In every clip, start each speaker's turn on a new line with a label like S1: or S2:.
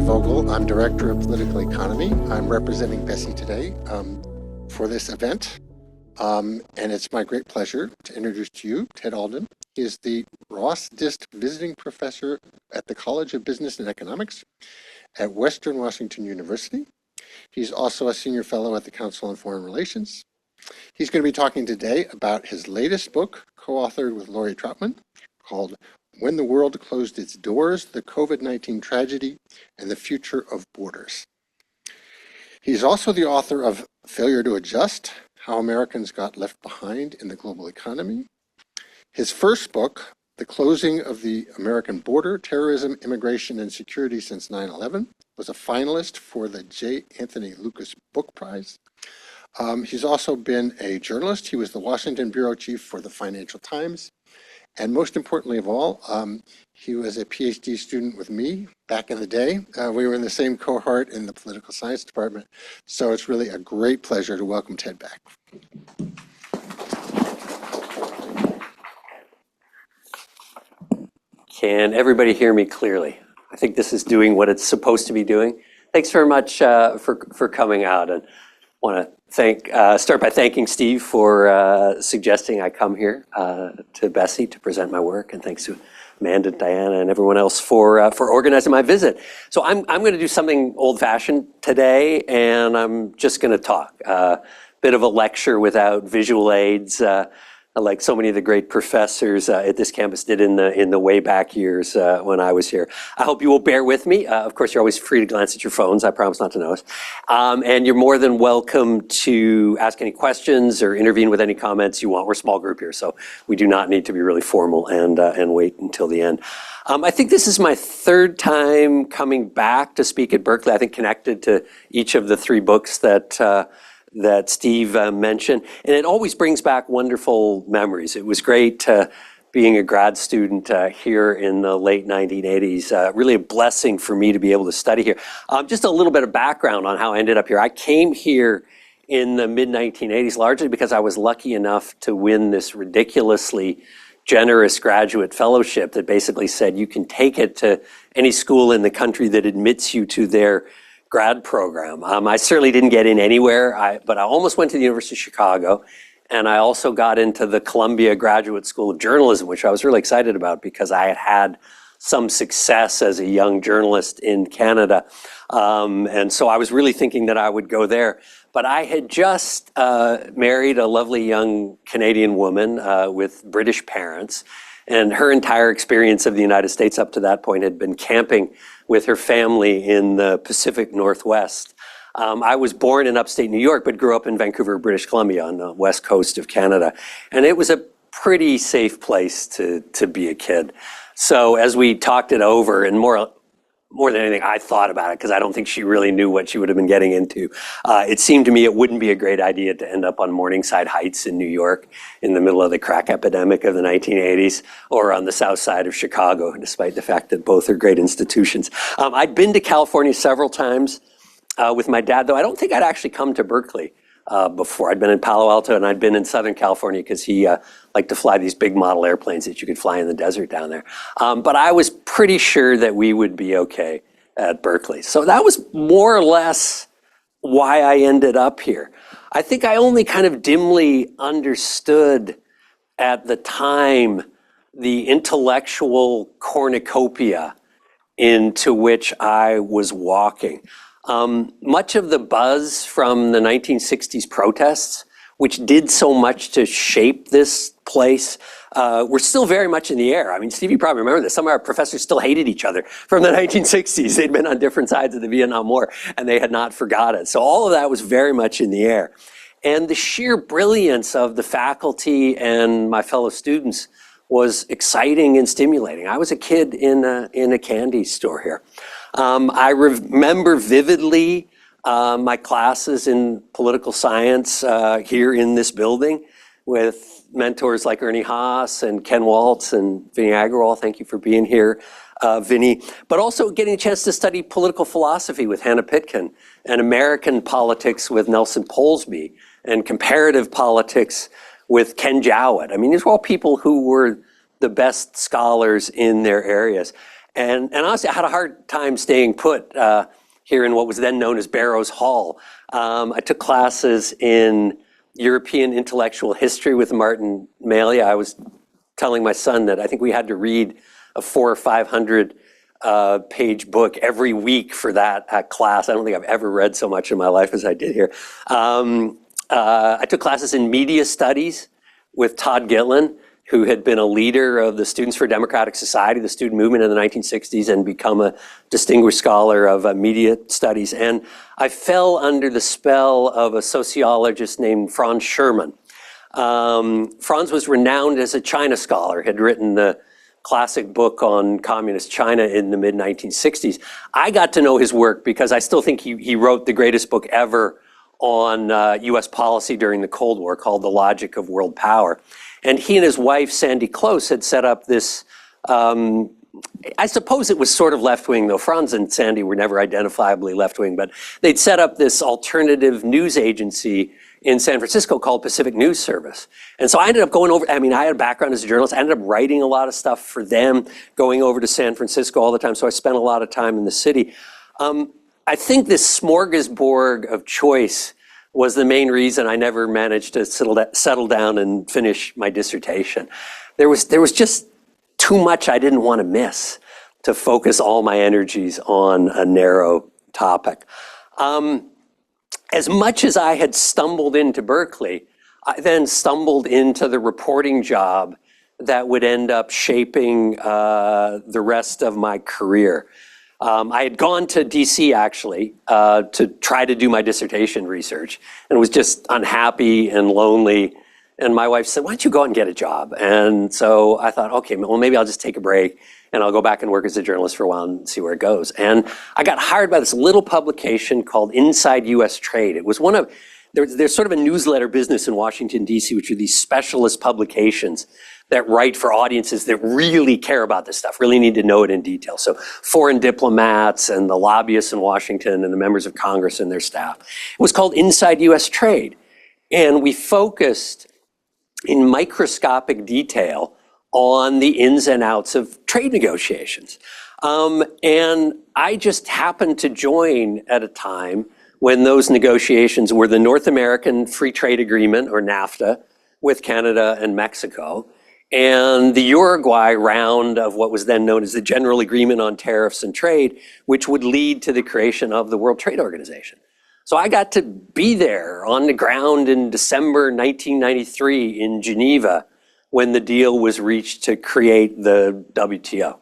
S1: Vogel. I'm Director of Political Economy. I'm representing BESI today for this event. And it's my great pleasure to introduce to you Ted Alden. He is the Ross Dist Visiting Professor at the College of Business and Economics at Western Washington University. He's also a Senior Fellow at the Council on Foreign Relations. He's going to be talking today about his latest book, co-authored with Lori Troutman, called When the World Closed Its Doors, the COVID-19 Tragedy and the Future of Borders. He's also the author of Failure to Adjust, How Americans Got Left Behind in the Global Economy. His first book, The Closing of the American Border, Terrorism, Immigration, and Security Since 9/11, was a finalist for the J. Anthony Lucas Book Prize. He's also been a journalist. He was the Washington Bureau Chief for the Financial Times. And most importantly of all, he was a PhD student with me back in the day. We were in the same cohort in the political science department. So it's really a great pleasure to welcome Ted back.
S2: Can everybody hear me clearly? I think this is doing what it's supposed to be doing. Thanks very much for coming out, and want to start by thanking Steve for suggesting I come here to BESI to present my work, and thanks to Amanda, Diana, and everyone else for organizing my visit. So I'm going to do something old-fashioned today, and I'm just going to talk. Bit of a lecture without visual aids, like so many of the great professors at this campus did in the way back years when I was here. I hope you will bear with me. Of course, you're always free to glance at your phones. I promise not to notice. And you're more than welcome to ask any questions or intervene with any comments you want. We're a small group here, so we do not need to be really formal and wait until the end. I think this is my third time coming back to speak at Berkeley, I think connected to each of the three books that Steve mentioned, and it always brings back wonderful memories. It was great being a grad student here in the late 1980s. Really a blessing for me to be able to study here. Just a little bit of background on how I ended up here. I came here in the mid-1980s largely because I was lucky enough to win this ridiculously generous graduate fellowship that basically said you can take it to any school in the country that admits you to their grad program. I certainly didn't get in anywhere, but I almost went to the University of Chicago, and I also got into the Columbia Graduate School of Journalism, which I was really excited about because I had had some success as a young journalist in Canada. And so I was really thinking that I would go there. But I had just married a lovely young Canadian woman with British parents, and her entire experience of the United States up to that point had been camping with her family in the Pacific Northwest. I was born in upstate New York, but grew up in Vancouver, British Columbia on the west coast of Canada. And it was a pretty safe place to be a kid. So as we talked it over, and more than anything, I thought about it because I don't think she really knew what she would have been getting into. It seemed to me it wouldn't be a great idea to end up on Morningside Heights in New York in the middle of the crack epidemic of the 1980s, or on the south side of Chicago, despite the fact that both are great institutions. I'd been to California several times with my dad, though I don't think I'd actually come to Berkeley before. I'd been in Palo Alto and I'd been in Southern California because he liked to fly these big model airplanes that you could fly in the desert down there. But I was pretty sure that we would be okay at Berkeley. So that was more or less why I ended up here. I think I only kind of dimly understood at the time the intellectual cornucopia into which I was walking. Much of the buzz from the 1960s protests, which did so much to shape this place, were still very much in the air. I mean, Steve, you probably remember this. Some of our professors still hated each other from the 1960s. They'd been on different sides of the Vietnam War, and they had not forgotten. So all of that was very much in the air. And the sheer brilliance of the faculty and my fellow students was exciting and stimulating. I was a kid in a candy store here. I remember vividly my classes in political science here in this building with mentors like Ernie Haas and Ken Waltz and Vinny Agarwal. Thank you for being here, Vinny. But also getting a chance to study political philosophy with Hannah Pitkin, and American politics with Nelson Polsby, and comparative politics with Ken Jowett. I mean, these were all people who were the best scholars in their areas. And honestly, I had a hard time staying put here in what was then known as Barrows Hall. I took classes in European intellectual history with Martin Malia. I was telling my son that I think we had to read a 400 or 500 page book every week for that class. I don't think I've ever read so much in my life as I did here. I took classes in media studies with Todd Gitlin, who had been a leader of the Students for Democratic Society, the student movement in the 1960s, and become a distinguished scholar of media studies. And I fell under the spell of a sociologist named Franz Sherman. Franz was renowned as a China scholar, had written the classic book on communist China in the mid-1960s. I got to know his work because I still think he wrote the greatest book ever on US policy during the Cold War called The Logic of World Power. And he and his wife, Sandy Close, had set up this, I suppose it was sort of left-wing, though Franz and Sandy were never identifiably left-wing, but they'd set up this alternative news agency in San Francisco called Pacific News Service. And so I ended up going over, I had a background as a journalist. I ended up writing a lot of stuff for them, going over to San Francisco all the time. So I spent a lot of time in the city. I think this smorgasbord of choice was the main reason I never managed to settle down and finish my dissertation. There was just too much I didn't want to miss to focus all my energies on a narrow topic. As much as I had stumbled into Berkeley, I then stumbled into the reporting job that would end up shaping the rest of my career. I had gone to DC actually to try to do my dissertation research and was just unhappy and lonely. And my wife said, why don't you go out and get a job? And so I thought, okay, well, maybe I'll just take a break and I'll go back and work as a journalist for a while and see where it goes. And I got hired by this little publication called Inside US Trade. It was one of, there's sort of a newsletter business in Washington, DC, which are these specialist publications that write for audiences that really care about this stuff, really need to know it in detail. So foreign diplomats and the lobbyists in Washington and the members of Congress and their staff. It was called Inside US Trade. And we focused in microscopic detail on the ins and outs of trade negotiations. And I just happened to join at a time when those negotiations were the North American Free Trade Agreement, or NAFTA, with Canada and Mexico, and the Uruguay round of what was then known as the General Agreement on Tariffs and Trade, which would lead to the creation of the World Trade Organization. So I got to be there on the ground in December 1993 in Geneva when the deal was reached to create the WTO.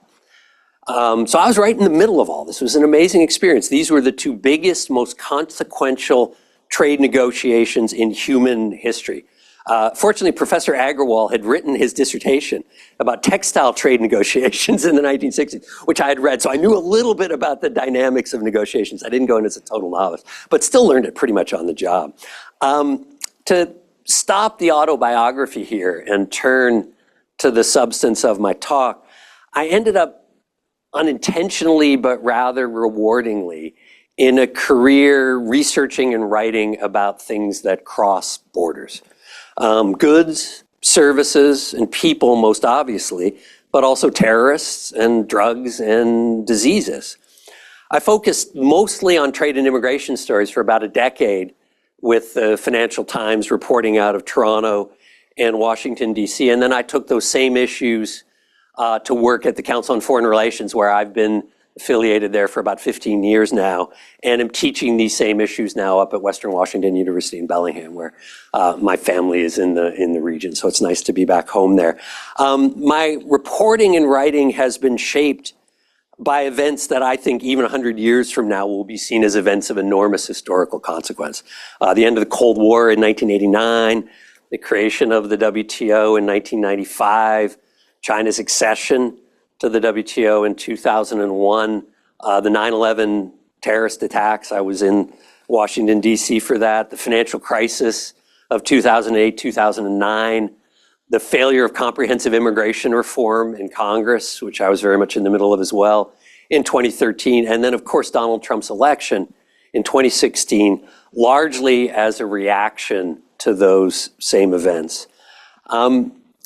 S2: So I was right in the middle of all this. It was an amazing experience. These were the two biggest, most consequential trade negotiations in human history. Fortunately, Professor Agrawal had written his dissertation about textile trade negotiations in the 1960s, which I had read. So I knew a little bit about the dynamics of negotiations. I didn't go in as a total novice, but still learned it pretty much on the job. To stop the autobiography here and turn to the substance of my talk, I ended up unintentionally, but rather rewardingly, in a career researching and writing about things that cross borders. Goods, services, and people, most obviously, but also terrorists and drugs and diseases. I focused mostly on trade and immigration stories for about a decade, with the Financial Times reporting out of Toronto and Washington, DC. And then I took those same issues to work at the Council on Foreign Relations, where I've been affiliated there for about 15 years now, and am teaching these same issues now up at Western Washington University in Bellingham, where my family is in the region. So it's nice to be back home there. My reporting and writing has been shaped by events that I think even 100 years from now will be seen as events of enormous historical consequence. The end of the Cold War in 1989, the creation of the WTO in 1995, China's accession to the WTO in 2001, the 9/11 terrorist attacks. I was in Washington, DC for that. The financial crisis of 2008, 2009, the failure of comprehensive immigration reform in Congress, which I was very much in the middle of as well, in 2013. And then, of course, Donald Trump's election in 2016, largely as a reaction to those same events.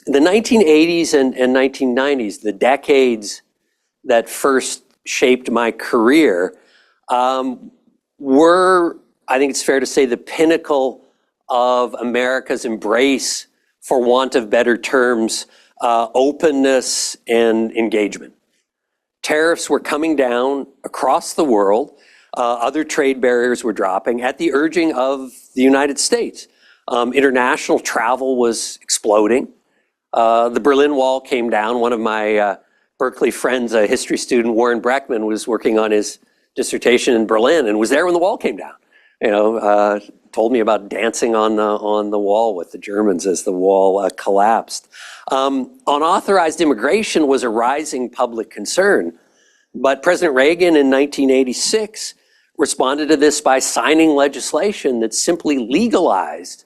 S2: The 1980s and 1990s, the decades that first shaped my career were, I think it's fair to say, the pinnacle of America's embrace, for want of better terms, openness and engagement. Tariffs were coming down across the world. Other trade barriers were dropping at the urging of the United States. International travel was exploding. The Berlin Wall came down. One of my Berkeley friends, a history student, Warren Breckman, was working on his dissertation in Berlin and was there when the wall came down. Told me about dancing on the wall with the Germans as the wall collapsed. Unauthorized immigration was a rising public concern, but President Reagan in 1986 responded to this by signing legislation that simply legalized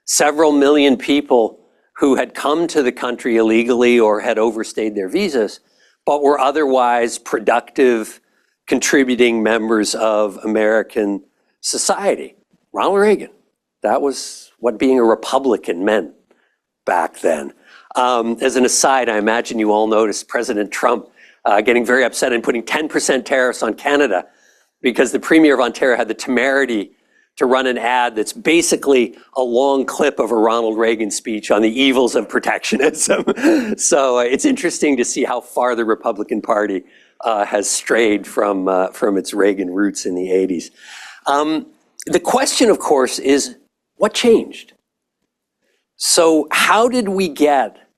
S2: several million people who had come to the country illegally or had overstayed their visas, but were otherwise productive, contributing members of American society. Ronald Reagan, that was what being a Republican meant back then. As an aside, I imagine you all noticed President Trump getting very upset and putting 10% tariffs on Canada because the Premier of Ontario had the temerity to run an ad that's basically a long clip of a Ronald Reagan speech on the evils of protectionism. So it's interesting to see how far the Republican Party has strayed from its Reagan roots in the 80s. The question, of course, is what changed? So how did we get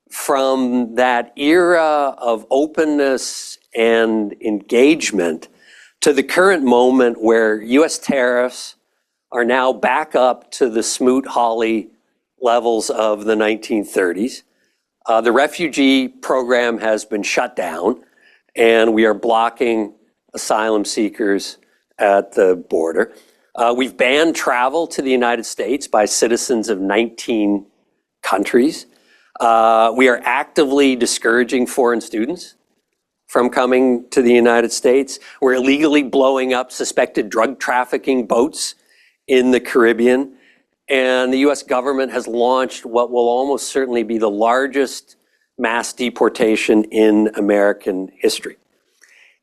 S2: from that era of openness and engagement to the current moment where US tariffs are now back up to the Smoot-Hawley levels of the 1930s? The refugee program has been shut down, and we are blocking asylum seekers at the border. We've banned travel to the United States by citizens of 19 countries. We are actively discouraging foreign students from coming to the United States. We're illegally blowing up suspected drug trafficking boats in the Caribbean. And the US government has launched what will almost certainly be the largest mass deportation in American history.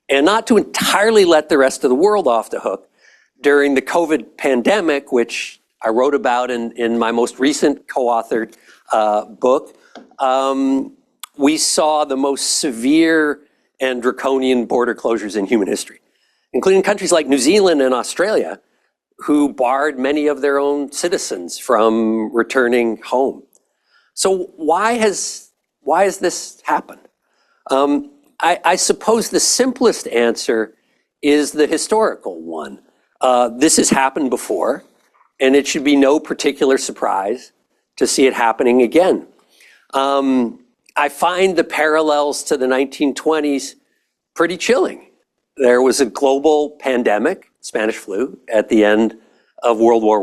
S2: And not to entirely let the rest of the world off the hook, during the COVID pandemic, which I wrote about in my most recent co-authored book, we saw the most severe and draconian border closures in human history, including countries like New Zealand and Australia, who barred many of their own citizens from returning home. So why has this happened? I suppose the simplest answer is the historical one. This has happened before, and it should be no particular surprise to see it happening again. I find the parallels to the 1920s pretty chilling. There was a global pandemic, Spanish flu, at the end of World War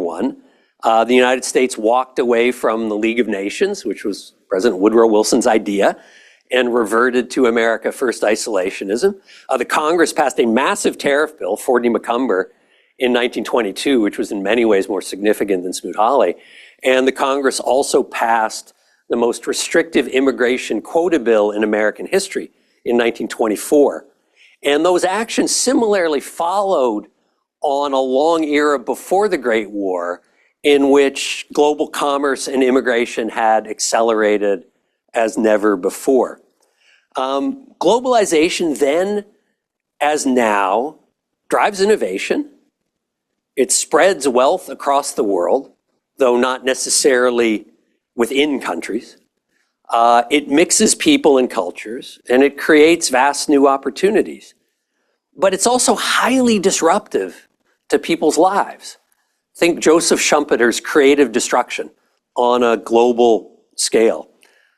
S2: I. The United States walked away from the League of Nations, which was President Woodrow Wilson's idea, and reverted to America First isolationism. The Congress passed a massive tariff bill, Fordney-McCumber, in 1922, which was in many ways more significant than Smoot-Hawley. And the Congress also passed the most restrictive immigration quota bill in American history in 1924. And those actions similarly followed on a long era before the Great War in which global commerce and immigration had accelerated as never before. Globalization then, as now, drives innovation. It spreads wealth across the world, though not necessarily within countries. It mixes people and cultures, and it creates vast new opportunities. But it's also highly disruptive to people's lives. Think Joseph Schumpeter's creative destruction on a global scale.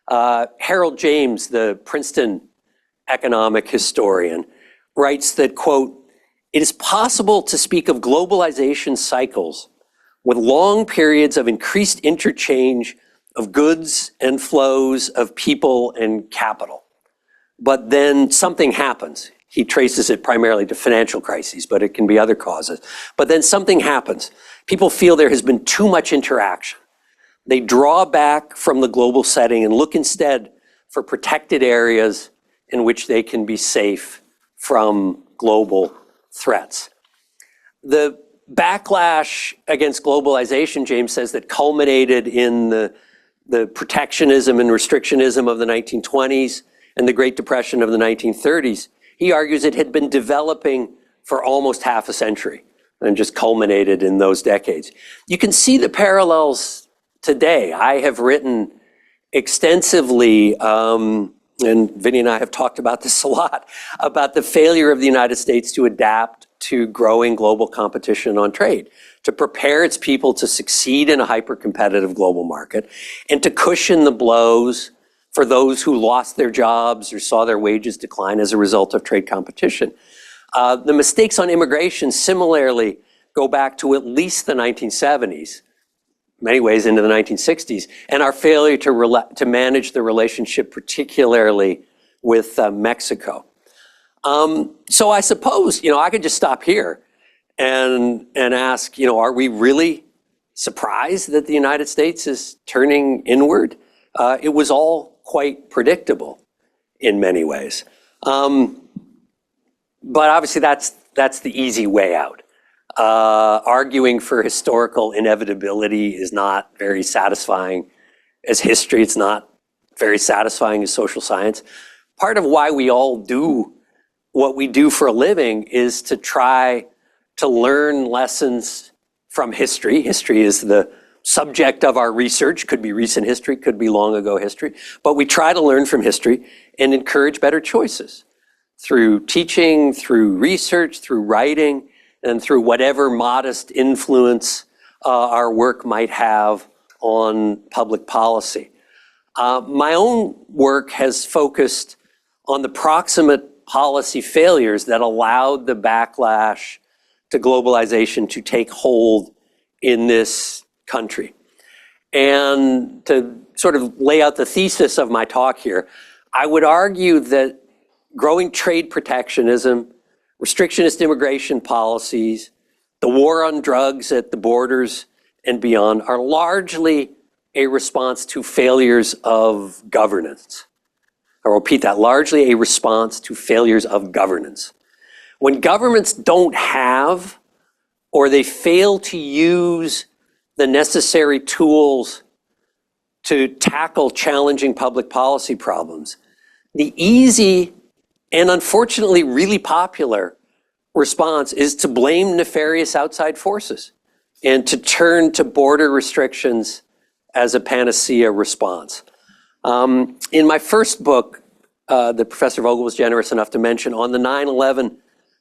S2: Harold James, the Princeton economic historian, writes that, quote, "It is possible to speak of globalization cycles with long periods of increased interchange of goods and flows of people and capital. But then something happens." He traces it primarily to financial crises, but it can be other causes. But then something happens. People feel there has been too much interaction. They draw back from the global setting and look instead for protected areas in which they can be safe from global threats. The backlash against globalization, James says, that culminated in the protectionism and restrictionism of the 1920s and the Great Depression of the 1930s, he argues it had been developing for almost half a century and just culminated in those decades. You can see the parallels today. I have written extensively, and Vinny and I have talked about this a lot, about the failure of the United States to adapt to growing global competition on trade, to prepare its people to succeed in a hyper-competitive global market, and to cushion the blows for those who lost their jobs or saw their wages decline as a result of trade competition. The mistakes on immigration similarly go back to at least the 1970s, many ways into the 1960s, and our failure to manage the relationship, particularly with Mexico. So I suppose, I could just stop here and ask, are we really surprised that the United States is turning inward? It was all quite predictable in many ways. But obviously that's the easy way out. Arguing for historical inevitability is not very satisfying as history. It's not very satisfying as social science. Part of why we all do what we do for a living is to try to learn lessons from history. History is the subject of our research, could be recent history, could be long ago history, but we try to learn from history and encourage better choices through teaching, through research, through writing, and through whatever modest influence our work might have on public policy. My own work has focused on the proximate policy failures that allowed the backlash to globalization to take hold in this country. And to sort of lay out the thesis of my talk here, I would argue that growing trade protectionism, restrictionist immigration policies, the war on drugs at the borders and beyond are largely a response to failures of governance. I'll repeat that, largely a response to failures of governance. When governments don't have, or they fail to use the necessary tools to tackle challenging public policy problems, the easy and unfortunately really popular response is to blame nefarious outside forces and to turn to border restrictions as a panacea response. In my first book, that Professor Vogel was generous enough to mention on the 9/11,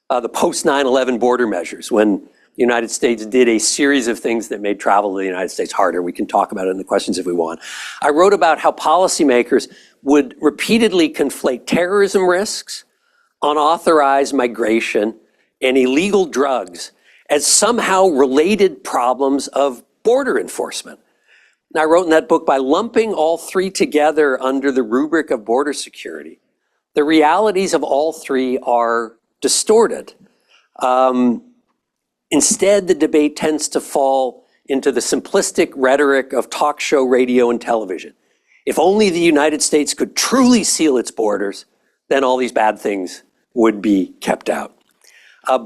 S2: the post 9/11 border measures, when the United States did a series of things that made travel to the United States harder. We can talk about it in the questions if we want. I wrote about how policymakers would repeatedly conflate terrorism risks, unauthorized migration, and illegal drugs as somehow related problems of border enforcement. And I wrote in that book, by lumping all three together under the rubric of border security, the realities of all three are distorted. Instead, the debate tends to fall into the simplistic rhetoric of talk show radio and television. If only the United States could truly seal its borders, then all these bad things would be kept out.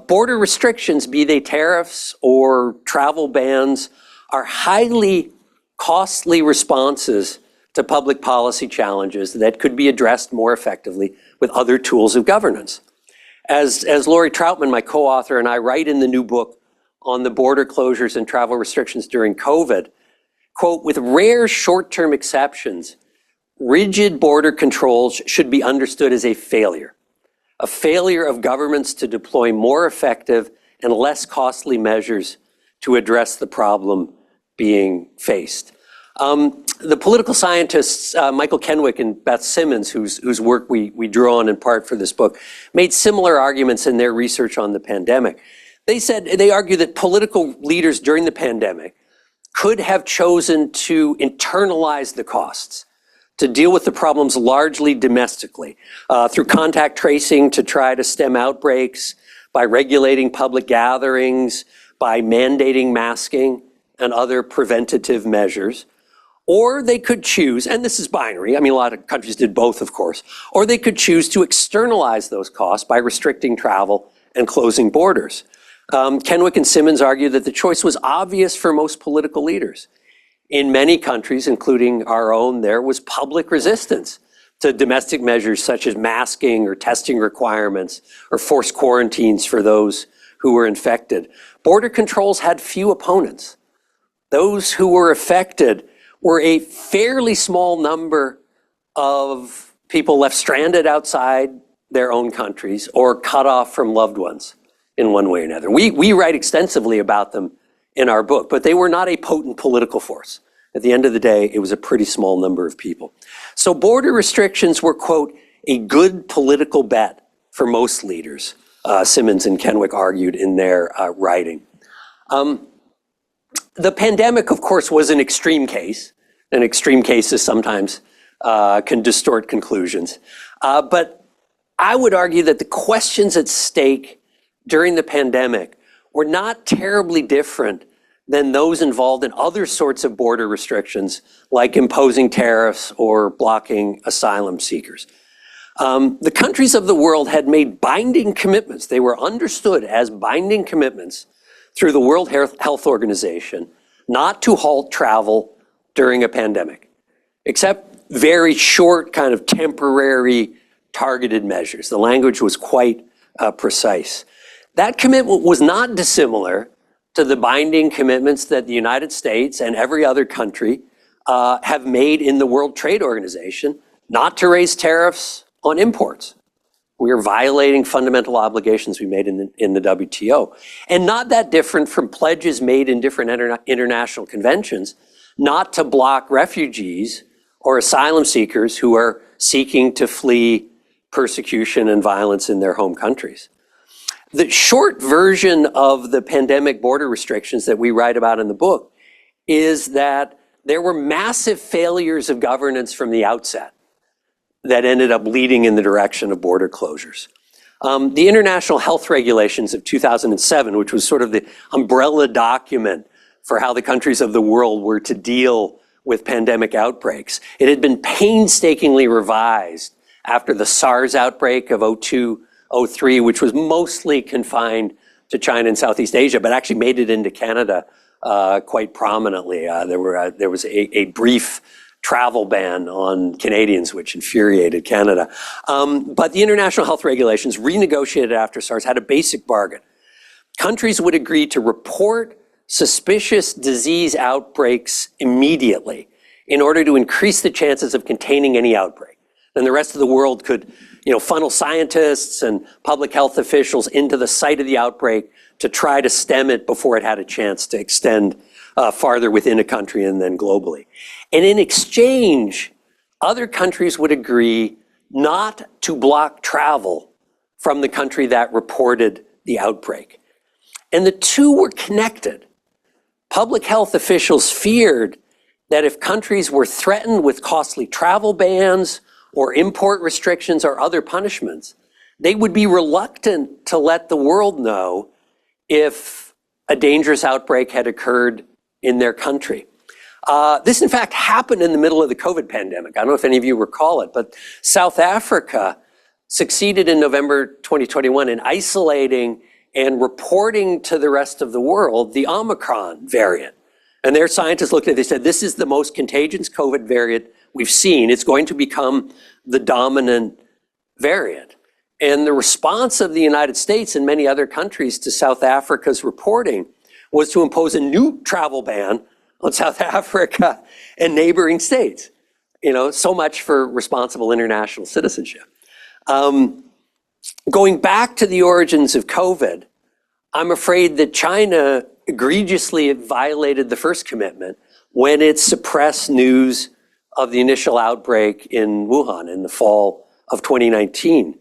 S2: Border restrictions, be they tariffs or travel bans, are highly costly responses to public policy challenges that could be addressed more effectively with other tools of governance. As Lori Troutman, my co-author, and I write in the new book on the border closures and travel restrictions during COVID, quote, with rare short-term exceptions, rigid border controls should be understood as a failure of governments to deploy more effective and less costly measures to address the problem being faced. The political scientists, Michael Kenwick and Beth Simmons, whose work we drew on in part for this book, made similar arguments in their research on the pandemic. They argue that political leaders during the pandemic could have chosen to internalize the costs, to deal with the problems largely domestically, through contact tracing to try to stem outbreaks, by regulating public gatherings, by mandating masking and other preventative measures, Or they could choose, and this is binary, I mean, a lot of countries did both, of course, or they could choose to externalize those costs by restricting travel and closing borders. Kenwick and Simmons argue that the choice was obvious for most political leaders. In many countries, including our own, there was public resistance to domestic measures such as masking or testing requirements or forced quarantines for those who were infected. Border controls had few opponents. Those who were affected were a fairly small number of people left stranded outside their own countries or cut off from loved ones in one way or another. We write extensively about them in our book, but they were not a potent political force. At the end of the day, it was a pretty small number of people. So border restrictions were, quote, a good political bet for most leaders, Simmons and Kenwick argued in their writing. The pandemic, of course, was an extreme case, and extreme cases sometimes can distort conclusions. But I would argue that the questions at stake during the pandemic were not terribly different than those involved in other sorts of border restrictions, like imposing tariffs or blocking asylum seekers. The countries of the world had made binding commitments. They were understood as binding commitments through the World Health Organization not to halt travel during a pandemic, except very short kind of temporary targeted measures. The language was quite precise. That commitment was not dissimilar to the binding commitments that the United States and every other country have made in the World Trade Organization not to raise tariffs on imports. We are violating fundamental obligations we made in the WTO. And not that different from pledges made in different international conventions not to block refugees or asylum seekers who are seeking to flee persecution and violence in their home countries. The short version of the pandemic border restrictions that we write about in the book is that there were massive failures of governance from the outset that ended up leading in the direction of border closures. The International Health Regulations of 2007, which was sort of the umbrella document for how the countries of the world were to deal with pandemic outbreaks, it had been painstakingly revised after the SARS outbreak of 2002-03, which was mostly confined to China and Southeast Asia, but actually made it into Canada quite prominently. There was a brief travel ban on Canadians, which infuriated Canada. But the International Health Regulations, renegotiated after SARS, had a basic bargain. Countries would agree to report suspicious disease outbreaks immediately in order to increase the chances of containing any outbreak. And the rest of the world could, funnel scientists and public health officials into the site of the outbreak to try to stem it before it had a chance to extend farther within a country and then globally. And in exchange, other countries would agree not to block travel from the country that reported the outbreak. And the two were connected. Public health officials feared that if countries were threatened with costly travel bans or import restrictions or other punishments, they would be reluctant to let the world know if a dangerous outbreak had occurred in their country. This, in fact, happened in the middle of the COVID pandemic. I don't know if any of you recall it, but South Africa succeeded in November 2021 in isolating and reporting to the rest of the world the Omicron variant. And their scientists looked at it, they said, this is the most contagious COVID variant we've seen. It's going to become the dominant variant. And the response of the United States and many other countries to South Africa's reporting was to impose a new travel ban on South Africa and neighboring states. So much for responsible international citizenship. Going back to the origins of COVID, I'm afraid that China egregiously violated the first commitment when it suppressed news of the initial outbreak in Wuhan in the fall of 2019.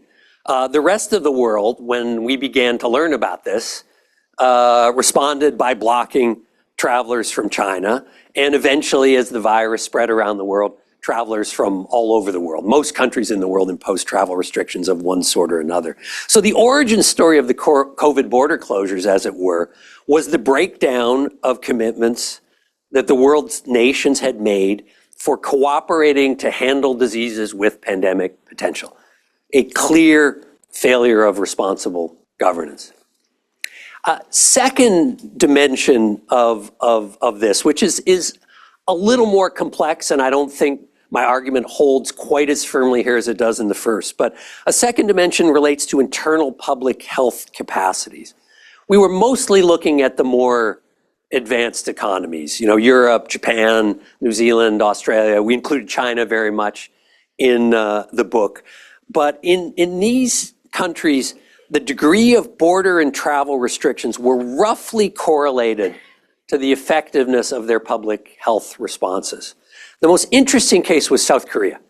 S2: The rest of the world, when we began to learn about this, responded by blocking travelers from China, and eventually, as the virus spread around the world, travelers from all over the world. Most countries in the world imposed travel restrictions of one sort or another. So the origin story of the COVID border closures, as it were, was the breakdown of commitments that the world's nations had made for cooperating to handle diseases with pandemic potential. A clear failure of responsible governance. Second dimension of this, which is a little more complex, and I don't think my argument holds quite as firmly here as it does in the first, but a second dimension relates to internal public health capacities. We were mostly looking at the more advanced economies, Europe, Japan, New Zealand, Australia. We included China very much in the book. But in these countries, the degree of border and travel restrictions were roughly correlated to the effectiveness of their public health responses. The most interesting case was South Korea.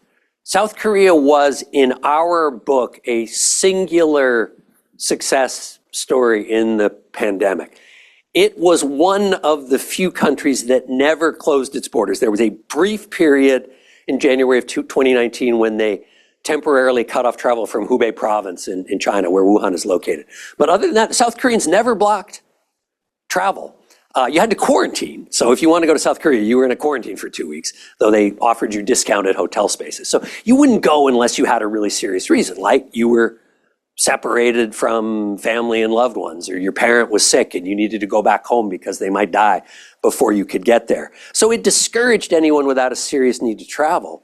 S2: South Korea was, in our book, a singular success story in the pandemic. It was one of the few countries that never closed its borders. There was a brief period in January of 2019 when they temporarily cut off travel from Hubei province in China, where Wuhan is located. But other than that, South Koreans never blocked travel. You had to quarantine. So if you want to go to South Korea, you were in a quarantine for 2 weeks, though they offered you discounted hotel spaces. So you wouldn't go unless you had a really serious reason, like you were separated from family and loved ones, or your parent was sick and you needed to go back home because they might die before you could get there. So it discouraged anyone without a serious need to travel.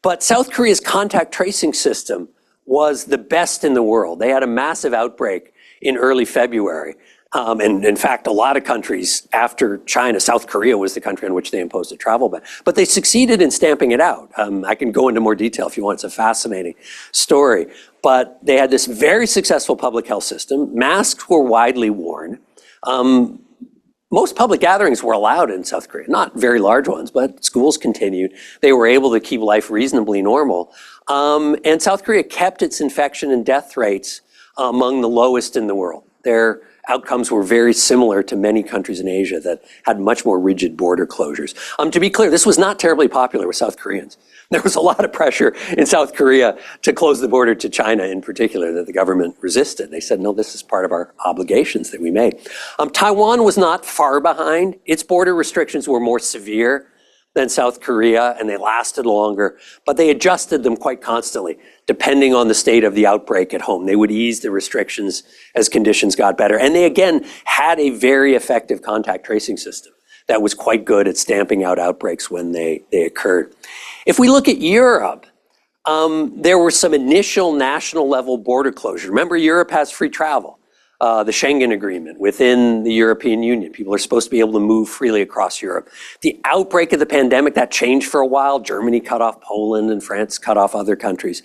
S2: But South Korea's contact tracing system was the best in the world. They had a massive outbreak in early February. And in fact, a lot of countries after China, South Korea was the country on which they imposed a travel ban. But they succeeded in stamping it out. I can go into more detail if you want. It's a fascinating story. But they had this very successful public health system. Masks were widely worn. Most public gatherings were allowed in South Korea, not very large ones, but schools continued. They were able to keep life reasonably normal. And South Korea kept its infection and death rates among the lowest in the world. Their outcomes were very similar to many countries in Asia that had much more rigid border closures. To be clear, this was not terribly popular with South Koreans. There was a lot of pressure in South Korea to close the border to China in particular that the government resisted. They said, no, this is part of our obligations that we made. Taiwan was not far behind. Its border restrictions were more severe than South Korea, and they lasted longer, but they adjusted them quite constantly, depending on the state of the outbreak at home. They would ease the restrictions as conditions got better. And they, again, had a very effective contact tracing system that was quite good at stamping out outbreaks when they occurred. If we look at Europe, there were some initial national level border closures. Remember, Europe has free travel. The Schengen Agreement within the European Union. People are supposed to be able to move freely across Europe. The outbreak of the pandemic, that changed for a while. Germany cut off Poland and France cut off other countries.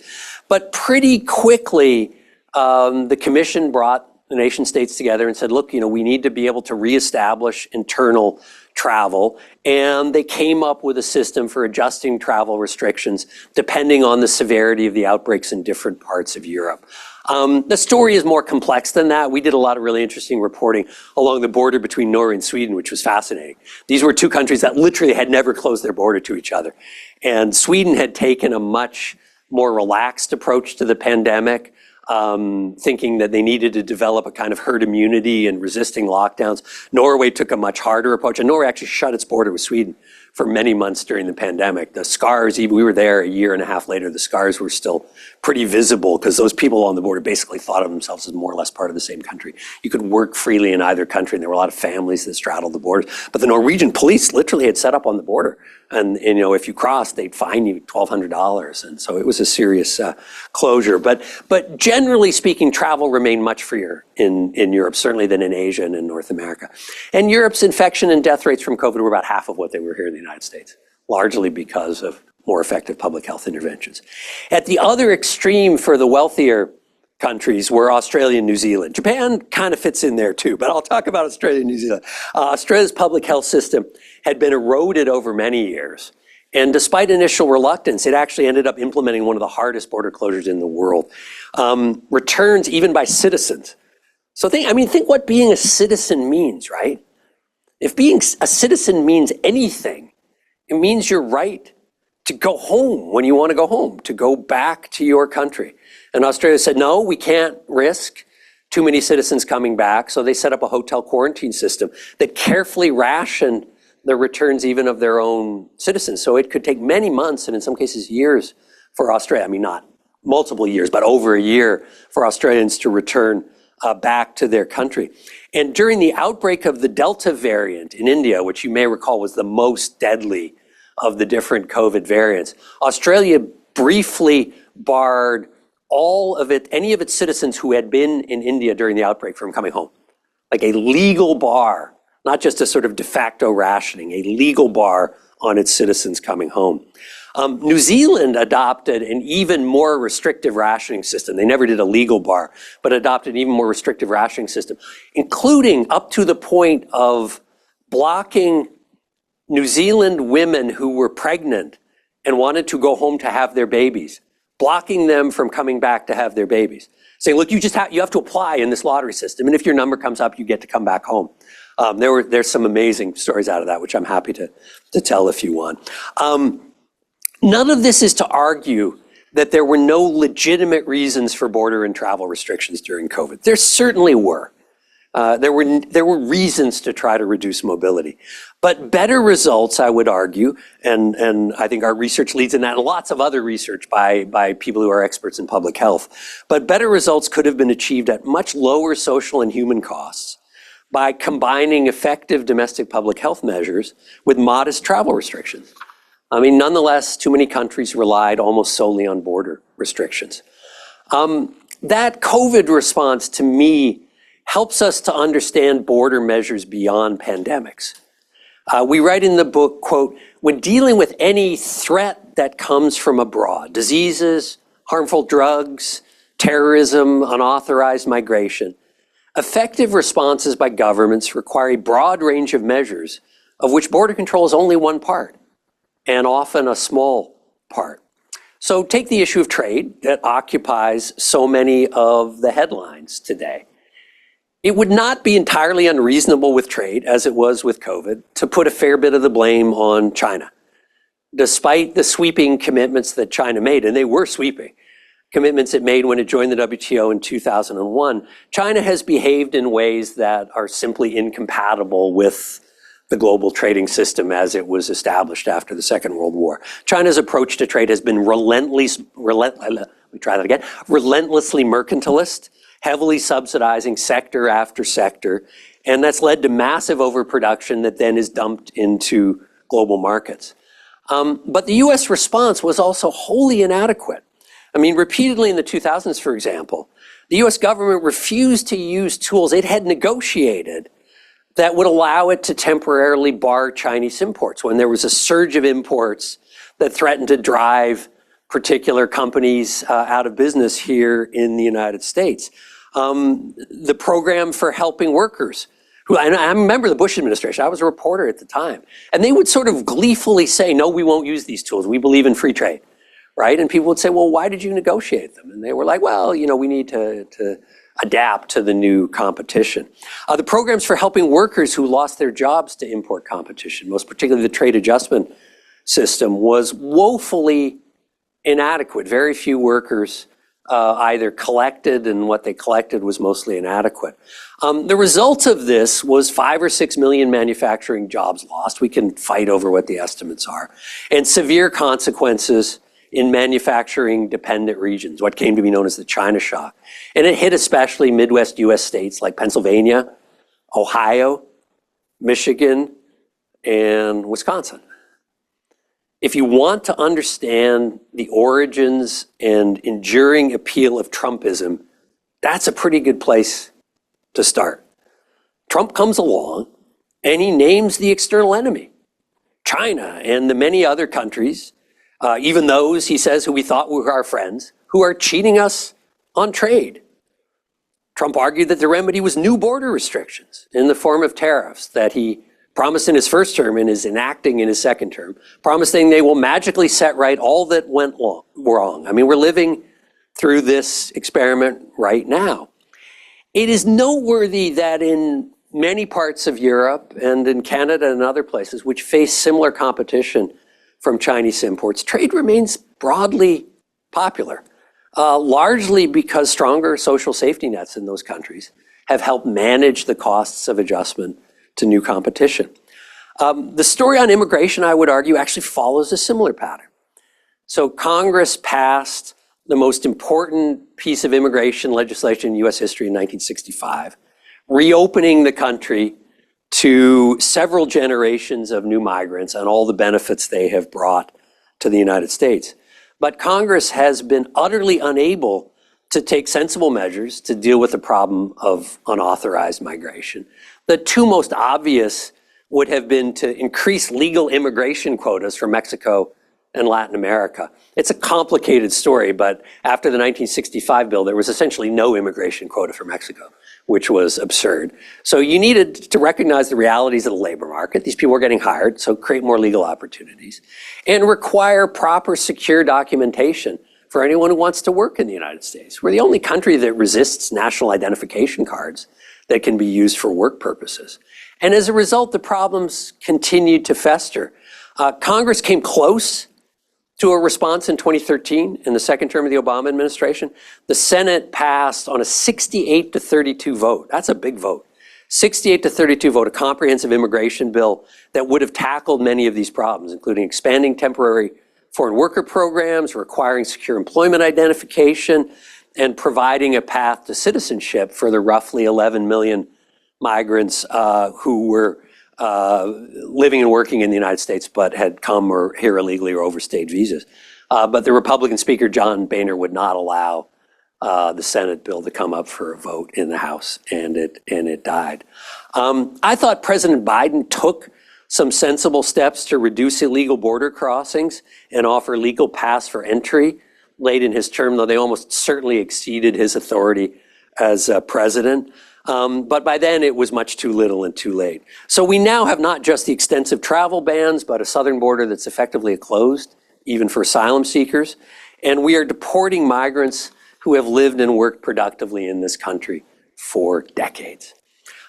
S2: But pretty quickly, the Commission brought the nation states together and said, look, we need to be able to reestablish internal travel. And they came up with a system for adjusting travel restrictions depending on the severity of the outbreaks in different parts of Europe. The story is more complex than that. We did a lot of really interesting reporting along the border between Norway and Sweden, which was fascinating. These were two countries that literally had never closed their border to each other. And Sweden had taken a much more relaxed approach to the pandemic, thinking that they needed to develop a kind of herd immunity and resisting lockdowns. Norway took a much harder approach, and Norway actually shut its border with Sweden for many months during the pandemic. The scars, we were there a year and a half later, the scars were still pretty visible because those people on the border basically thought of themselves as more or less part of the same country. You could work freely in either country, and there were a lot of families that straddled the borders. But the Norwegian police literally had set up on the border. And if you crossed, they'd fine you $1,200. And so it was a serious closure. But generally speaking, travel remained much freer in Europe, certainly than in Asia and in North America. And Europe's infection and death rates from COVID were about half of what they were here in the United States, largely because of more effective public health interventions. At the other extreme for the wealthier countries were Australia and New Zealand. Japan kind of fits in there too, but I'll talk about Australia and New Zealand. Australia's public health system had been eroded over many years. And despite initial reluctance, it actually ended up implementing one of the hardest border closures in the world. Returns even by citizens. So think what being a citizen means, right? If being a citizen means anything, it means your right to go home when you want to go home, to go back to your country. And Australia said, no, we can't risk too many citizens coming back. So they set up a hotel quarantine system that carefully rationed the returns even of their own citizens. So it could take many months and in some cases years for Australia, I mean, not multiple years, but over a year for Australians to return back to their country. And during the outbreak of the Delta variant in India, which you may recall was the most deadly of the different COVID variants, Australia briefly barred any of its citizens who had been in India during the outbreak from coming home. Like a legal bar, not just a sort of de facto rationing, a legal bar on its citizens coming home. New Zealand adopted an even more restrictive rationing system. They never did a legal bar, but adopted an even more restrictive rationing system, including up to the point of blocking New Zealand women who were pregnant and wanted to go home to have their babies, blocking them from coming back to have their babies. Saying, look, you have to apply in this lottery system, and if your number comes up, you get to come back home. There's some amazing stories out of that, which I'm happy to tell if you want. None of this is to argue that there were no legitimate reasons for border and travel restrictions during COVID. There certainly were. There were reasons to try to reduce mobility. But better results, I would argue, and I think our research leads in that, and lots of other research by people who are experts in public health, but better results could have been achieved at much lower social and human costs by combining effective domestic public health measures with modest travel restrictions. I mean, nonetheless, too many countries relied almost solely on border restrictions. That COVID response, to me, helps us to understand border measures beyond pandemics. We write in the book, quote, when dealing with any threat that comes from abroad, diseases, harmful drugs, terrorism, unauthorized migration, effective responses by governments require a broad range of measures, of which border control is only one part, and often a small part. So take the issue of trade that occupies so many of the headlines today. It would not be entirely unreasonable with trade, as it was with COVID, to put a fair bit of the blame on China. Despite the sweeping commitments that China made, and they were sweeping, commitments it made when it joined the WTO in 2001, China has behaved in ways that are simply incompatible with the global trading system as it was established after the Second World War. China's approach to trade has been relentlessly mercantilist, heavily subsidizing sector after sector, and that's led to massive overproduction that then is dumped into global markets. But the US response was also wholly inadequate. I mean, repeatedly in the 2000s, for example, the US government refused to use tools it had negotiated that would allow it to temporarily bar Chinese imports when there was a surge of imports that threatened to drive particular companies out of business here in the United States. The program for helping workers, and I remember the Bush administration, I was a reporter at the time, and they would sort of gleefully say, no, we won't use these tools, we believe in free trade, right? And people would say, well, why did you negotiate them? And they were like, well, we need to adapt to the new competition. The programs for helping workers who lost their jobs to import competition, most particularly the trade adjustment system, was woefully inadequate. Very few workers either collected, and what they collected was mostly inadequate. The result of this was 5 or 6 million manufacturing jobs lost. We can fight over what the estimates are. And severe consequences in manufacturing dependent regions, what came to be known as the China shock. And it hit especially Midwest US states like Pennsylvania, Ohio, Michigan, and Wisconsin. If you want to understand the origins and enduring appeal of Trumpism, that's a pretty good place to start. Trump comes along and he names the external enemy, China and the many other countries, even those, he says, who we thought were our friends, who are cheating us on trade. Trump argued that the remedy was new border restrictions in the form of tariffs that he promised in his first term and is enacting in his second term, promising they will magically set right all that went wrong. I mean, we're living through this experiment right now. It is noteworthy that in many parts of Europe and in Canada and other places which face similar competition from Chinese imports, trade remains broadly popular, largely because stronger social safety nets in those countries have helped manage the costs of adjustment to new competition. The story on immigration, I would argue, actually follows a similar pattern. So Congress passed the most important piece of immigration legislation in U.S. history in 1965, reopening the country to several generations of new migrants and all the benefits they have brought to the United States. But Congress has been utterly unable to take sensible measures to deal with the problem of unauthorized migration. The two most obvious would have been to increase legal immigration quotas for Mexico and Latin America. It's a complicated story, but after the 1965 bill, there was essentially no immigration quota for Mexico, which was absurd. So you needed to recognize the realities of the labor market. These people were getting hired, so create more legal opportunities, and require proper secure documentation for anyone who wants to work in the United States. We're the only country that resists national identification cards that can be used for work purposes. And as a result, the problems continued to fester. Congress came close to a response in 2013 in the second term of the Obama administration. The Senate passed on a 68-32 vote. That's a big vote. 68-32 vote, a comprehensive immigration bill that would have tackled many of these problems, including expanding temporary foreign worker programs, requiring secure employment identification, and providing a path to citizenship for the roughly 11 million migrants who were living and working in the United States but had come here illegally or overstayed visas. But the Republican Speaker, John Boehner, would not allow the Senate bill to come up for a vote in the House, and it died. I thought President Biden took some sensible steps to reduce illegal border crossings and offer legal paths for entry late in his term, though they almost certainly exceeded his authority as president. But by then it was much too little and too late. So we now have not just the extensive travel bans, but a southern border that's effectively closed, even for asylum seekers. And we are deporting migrants who have lived and worked productively in this country for decades.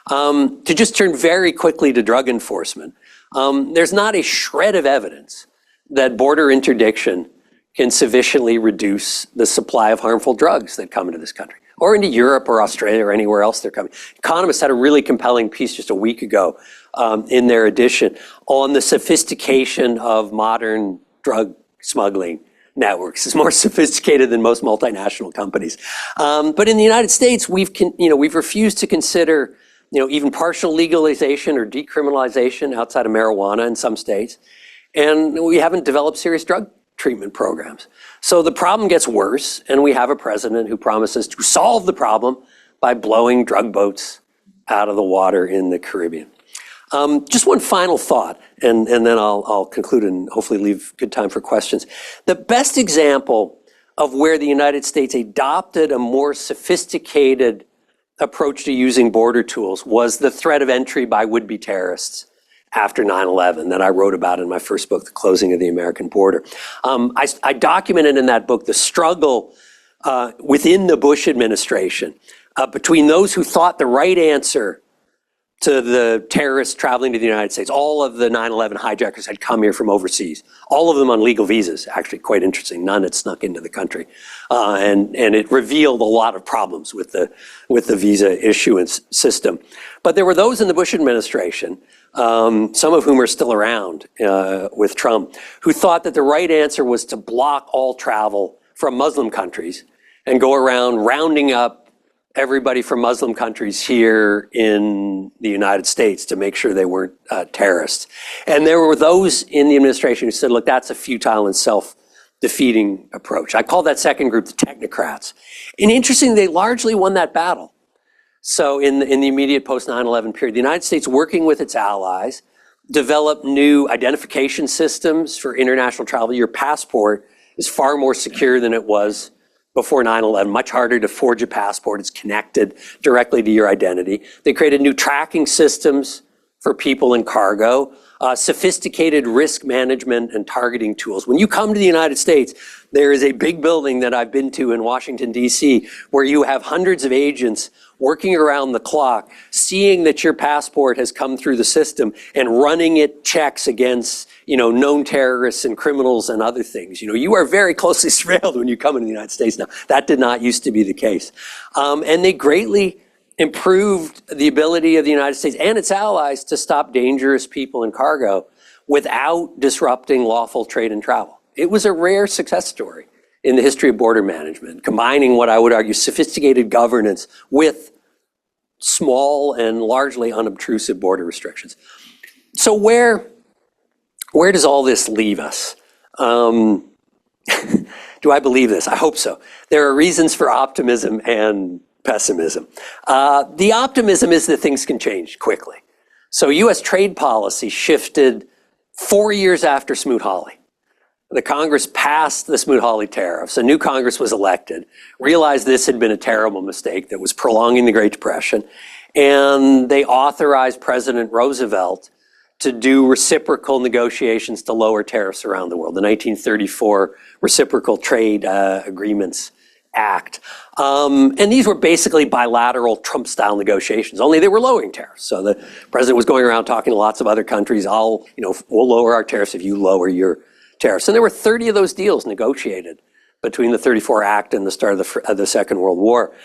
S2: To just turn very quickly to drug enforcement, there's not a shred of evidence that border interdiction can sufficiently reduce the supply of harmful drugs that come into this country, or into Europe or Australia or anywhere else they're coming. Economist had a really compelling piece just a week ago in their edition on the sophistication of modern drug smuggling networks. It's more sophisticated than most multinational companies. But in the United States, we've refused to consider even partial legalization or decriminalization outside of marijuana in some states. And we haven't developed serious drug treatment programs. So the problem gets worse, and we have a president who promises to solve the problem by blowing drug boats out of the water in the Caribbean. Just one final thought, and then I'll conclude and hopefully leave good time for questions. The best example of where the United States adopted a more sophisticated approach to using border tools was the threat of entry by would-be terrorists after 9/11 that I wrote about in my first book, The Closing of the American Border. I documented in that book the struggle within the Bush administration between those who thought the right answer to the terrorists traveling to the United States. All of the 9/11 hijackers had come here from overseas, all of them on legal visas, actually quite interesting. None had snuck into the country. And it revealed a lot of problems with the visa issuance system. But there were those in the Bush administration, some of whom are still around with Trump, who thought that the right answer was to block all travel from Muslim countries and go around rounding up everybody from Muslim countries here in the United States to make sure they weren't terrorists. And there were those in the administration who said, look, that's a futile and self-defeating approach. I call that second group the technocrats. And interestingly, they largely won that battle. So in the immediate post 9/11 period, the United States, working with its allies, developed new identification systems for international travel. Your passport is far more secure than it was before 9/11, much harder to forge a passport. It's connected directly to your identity. They created new tracking systems for people and cargo, sophisticated risk management and targeting tools. When you come to the United States, there is a big building that I've been to in Washington, D.C., where you have hundreds of agents working around the clock, seeing that your passport has come through the system and running it checks against known terrorists and criminals and other things. You are very closely surveilled when you come into the United States now. That did not used to be the case. And they greatly improved the ability of the United States and its allies to stop dangerous people and cargo without disrupting lawful trade and travel. It was a rare success story in the history of border management, combining what I would argue sophisticated governance with small and largely unobtrusive border restrictions. So where does all this leave us? Do I believe this? I hope so. There are reasons for optimism and pessimism. The optimism is that things can change quickly. So US trade policy shifted 4 years after Smoot-Hawley. The Congress passed the Smoot-Hawley tariffs. A new Congress was elected, realized this had been a terrible mistake that was prolonging the Great Depression, and they authorized President Roosevelt to do reciprocal negotiations to lower tariffs around the world, the 1934 Reciprocal Trade Agreements Act. And these were basically bilateral Trump-style negotiations, only they were lowering tariffs. So the president was going around talking to lots of other countries, we'll lower our tariffs if you lower your tariffs. And there were 30 of those deals negotiated between the 34 Act and the start of the Second World War.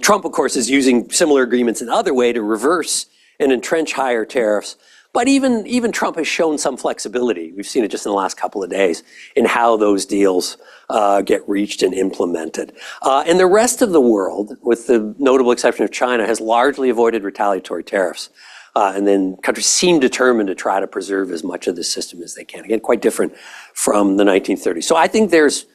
S2: Trump, of course, is using similar agreements another way to reverse and entrench higher tariffs. But even Trump has shown some flexibility. We've seen it just in the last couple of days in how those deals get reached and implemented. And the rest of the world, with the notable exception of China, has largely avoided retaliatory tariffs. And then countries seem determined to try to preserve as much of the system as they can. Again, quite different from the 1930s. So I think there's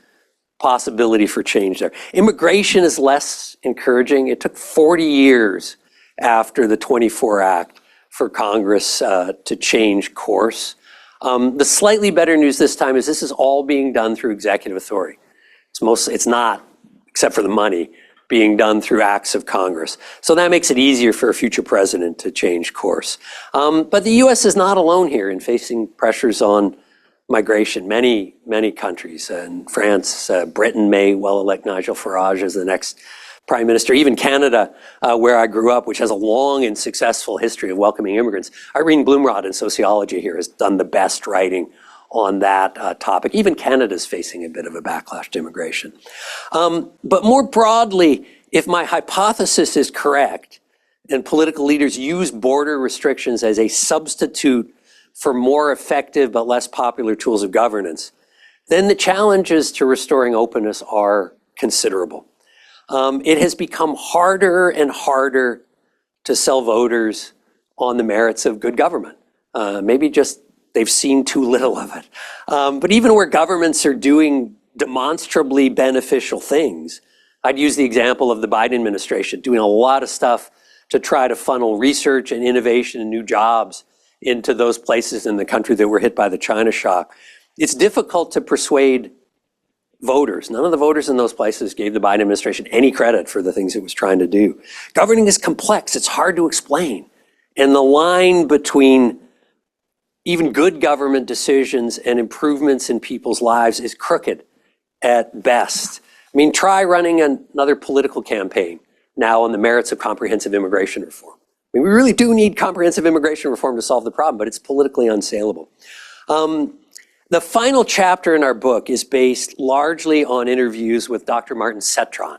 S2: possibility for change there. Immigration is less encouraging. It took 40 years after the 24 Act for Congress to change course. The slightly better news this time is this is all being done through executive authority. It's not, except for the money, being done through acts of Congress. So that makes it easier for a future president to change course. But the US is not alone here in facing pressures on migration. Many countries, in France, Britain may well elect Nigel Farage as the next prime minister. Even Canada, where I grew up, which has a long and successful history of welcoming immigrants. Irene Bloomrod in sociology here has done the best writing on that topic. Even Canada's facing a bit of a backlash to immigration. But more broadly, if my hypothesis is correct, and political leaders use border restrictions as a substitute for more effective but less popular tools of governance, then the challenges to restoring openness are considerable. It has become harder and harder to sell voters on the merits of good government. Maybe just they've seen too little of it. But even where governments are doing demonstrably beneficial things, I'd use the example of the Biden administration doing a lot of stuff to try to funnel research and innovation and new jobs into those places in the country that were hit by the China shock. It's difficult to persuade voters. None of the voters in those places gave the Biden administration any credit for the things it was trying to do. Governing is complex. It's hard to explain. And the line between even good government decisions and improvements in people's lives is crooked at best. I mean, try running another political campaign now on the merits of comprehensive immigration reform. I mean, we really do need comprehensive immigration reform to solve the problem, but it's politically unsaleable. The final chapter in our book is based largely on interviews with Dr. Martin Cetron.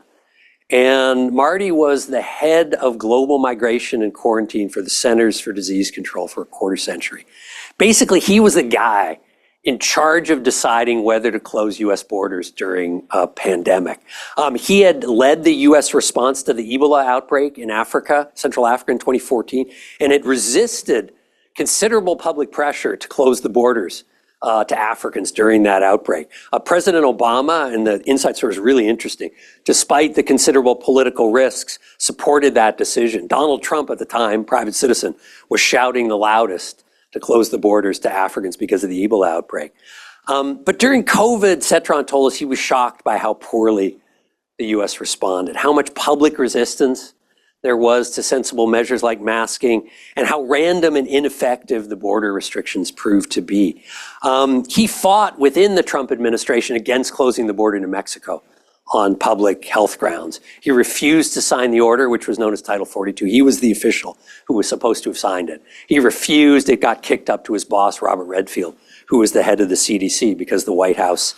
S2: And Marty was the head of global migration and quarantine for the Centers for Disease Control for a quarter century. Basically, he was the guy in charge of deciding whether to close US borders during a pandemic. He had led the US response to the Ebola outbreak in Africa, Central Africa in 2014, and had resisted considerable public pressure to close the borders to Africans during that outbreak. President Obama, and the insight story is really interesting, despite the considerable political risks, supported that decision. Donald Trump at the time, private citizen, was shouting the loudest to close the borders to Africans because of the Ebola outbreak. But during COVID, Cetron told us he was shocked by how poorly the US responded, how much public resistance there was to sensible measures like masking, and how random and ineffective the border restrictions proved to be. He fought within the Trump administration against closing the border to Mexico on public health grounds. He refused to sign the order, which was known as Title 42. He was the official who was supposed to have signed it. He refused. It got kicked up to his boss, Robert Redfield, who was the head of the CDC, because the White House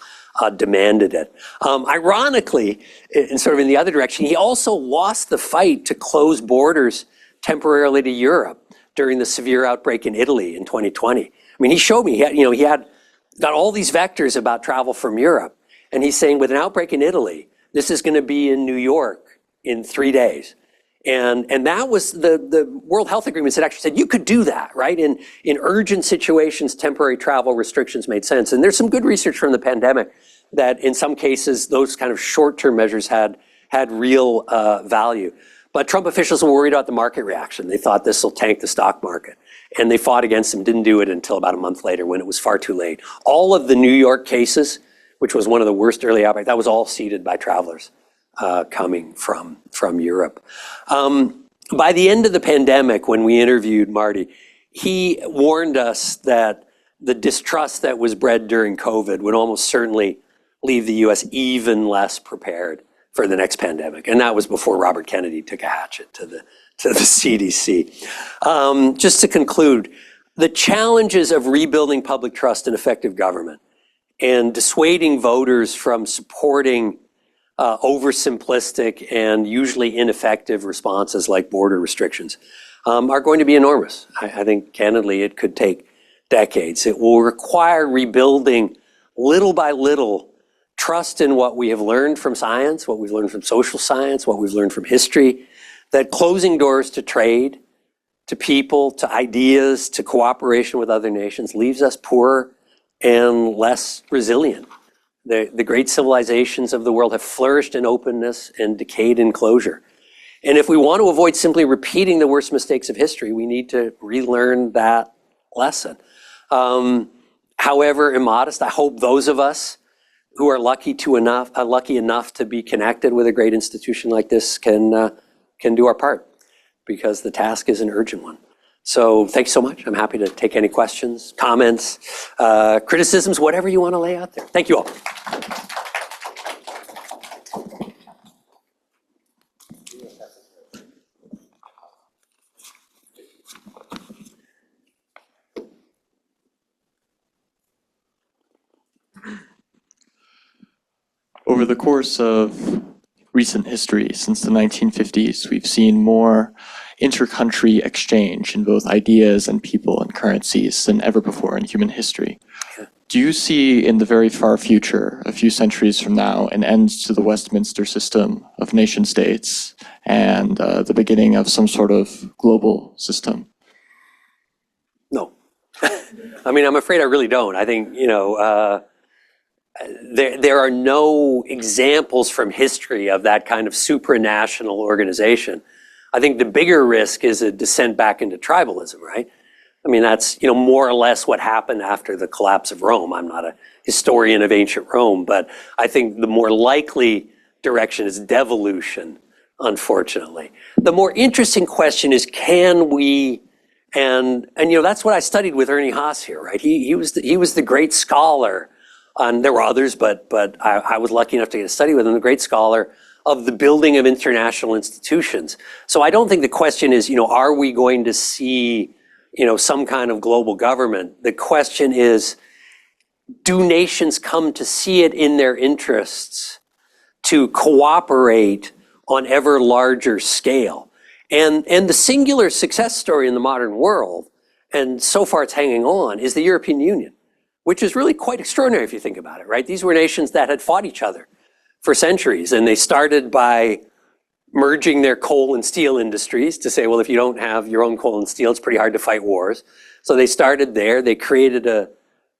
S2: demanded it. Ironically, in sort of in the other direction, he also lost the fight to close borders temporarily to Europe during the severe outbreak in Italy in 2020. I mean, he showed me, he had got all these vectors about travel from Europe. And he's saying with an outbreak in Italy, this is going to be in New York in 3 days. And that was the World Health Agreements that actually said you could do that, right? In urgent situations, temporary travel restrictions made sense. And there's some good research from the pandemic that in some cases, those kind of short-term measures had real value. But Trump officials were worried about the market reaction. They thought this will tank the stock market. And they fought against him, didn't do it until about a month later when it was far too late. All of the New York cases, which was one of the worst early outbreaks, that was all seeded by travelers coming from Europe. By the end of the pandemic, when we interviewed Marty, he warned us that the distrust that was bred during COVID would almost certainly leave the US even less prepared for the next pandemic. And that was before Robert Kennedy took a hatchet to the CDC. Just to conclude, the challenges of rebuilding public trust in effective government and dissuading voters from supporting oversimplistic and usually ineffective responses like border restrictions are going to be enormous. I think, candidly, it could take decades. It will require rebuilding little by little trust in what we have learned from science, what we've learned from social science, what we've learned from history, that closing doors to trade, to people, to ideas, to cooperation with other nations leaves us poorer and less resilient. The great civilizations of the world have flourished in openness and decayed in closure. And if we want to avoid simply repeating the worst mistakes of history, we need to relearn that lesson. However immodest, I hope those of us who are lucky enough to be connected with a great institution like this can do our part, because the task is an urgent one. So thanks so much. I'm happy to take any questions, comments, criticisms, whatever you want to lay out there. Thank you all.
S3: Over the course of recent history, since the 1950s, we've seen more inter-country exchange in both ideas and people and currencies than ever before in human history. Do you see in the very far future, a few centuries from now, an end to the Westminster system of nation states and the beginning of some sort of global system?
S2: No. I mean, I'm afraid I really don't. I think, there are no examples from history of that kind of supranational organization. I think the bigger risk is a descent back into tribalism, right? I mean, that's, more or less what happened after the collapse of Rome. I'm not a historian of ancient Rome, but I think the more likely direction is devolution, unfortunately. The more interesting question is, can we, and that's what I studied with Ernie Haas here, right? He was the great scholar, and there were others, but I was lucky enough to get to study with him, the great scholar of the building of international institutions. So I don't think the question is, are we going to see, some kind of global government? The question is, do nations come to see it in their interests to cooperate on ever larger scale? And the singular success story in the modern world, and so far it's hanging on, is the European Union, which is really quite extraordinary if you think about it, right? These were nations that had fought each other for centuries, and they started by merging their coal and steel industries to say, well, if you don't have your own coal and steel, it's pretty hard to fight wars. So they started there. They created a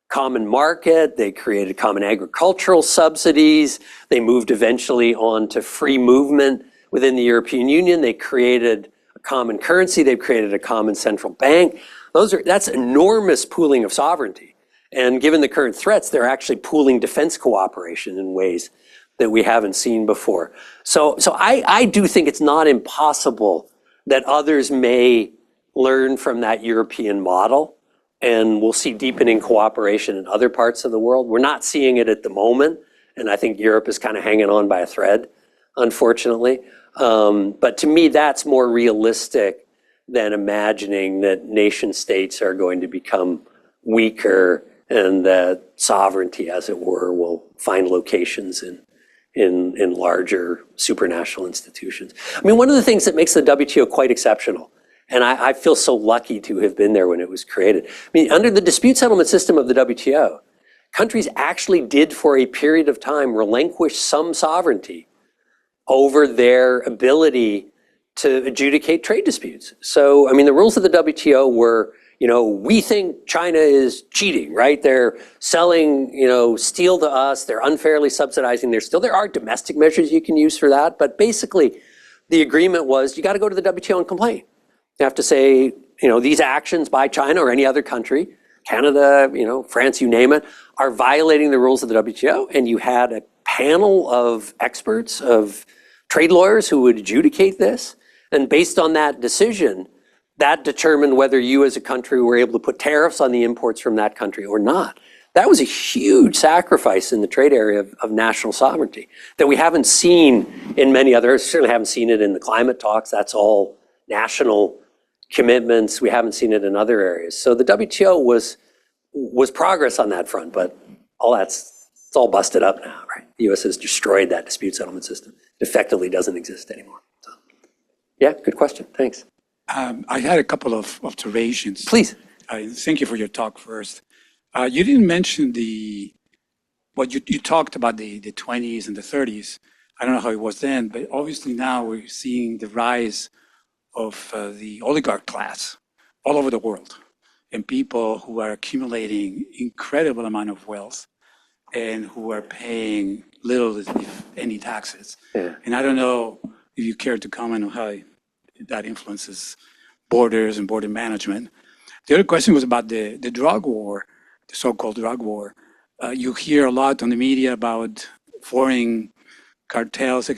S2: common market. They created common agricultural subsidies. They moved eventually on to free movement within the European Union. They created a common currency. They've created a common central bank. That's enormous pooling of sovereignty. And given the current threats, they're actually pooling defense cooperation in ways that we haven't seen before. So I do think it's not impossible that others may learn from that European model, and we'll see deepening cooperation in other parts of the world. We're not seeing it at the moment, and I think Europe is kind of hanging on by a thread, unfortunately. But to me, that's more realistic than imagining that nation states are going to become weaker and that sovereignty, as it were, will find locations in larger supranational institutions. I mean, one of the things that makes the WTO quite exceptional, and I feel so lucky to have been there when it was created. I mean, under the dispute settlement system of the WTO, countries actually did for a period of time relinquish some sovereignty over their ability to adjudicate trade disputes. So, I mean, the rules of the WTO were, we think China is cheating, right? They're selling, steel to us. They're unfairly subsidizing their steel. There are domestic measures you can use for that. But basically, the agreement was you got to go to the WTO and complain. You have to say, these actions by China or any other country, Canada, France, you name it, are violating the rules of the WTO. And you had a panel of experts, of trade lawyers who would adjudicate this. And based on that decision, that determined whether you as a country were able to put tariffs on the imports from that country or not. That was a huge sacrifice in the trade area of national sovereignty that we haven't seen in many others. Certainly haven't seen it in the climate talks. That's all national commitments. We haven't seen it in other areas. So the WTO was progress on that front, but it's all busted up now, right? The U.S. has destroyed that dispute settlement system. It effectively doesn't exist anymore. So, yeah, good question. Thanks.
S4: I had a couple of observations.
S2: Please.
S4: Thank you for your talk first. You didn't mention what you talked about the 20s and the 30s. I don't know how it was then, but obviously now we're seeing the rise of the oligarch class all over the world, and people who are accumulating incredible amount of wealth and who are paying little, if any, taxes.
S2: Yeah.
S4: And I don't know if you care to comment on how that influences borders and border management. The other question was about the drug war, the so-called drug war. You hear a lot on the media about foreign cartels,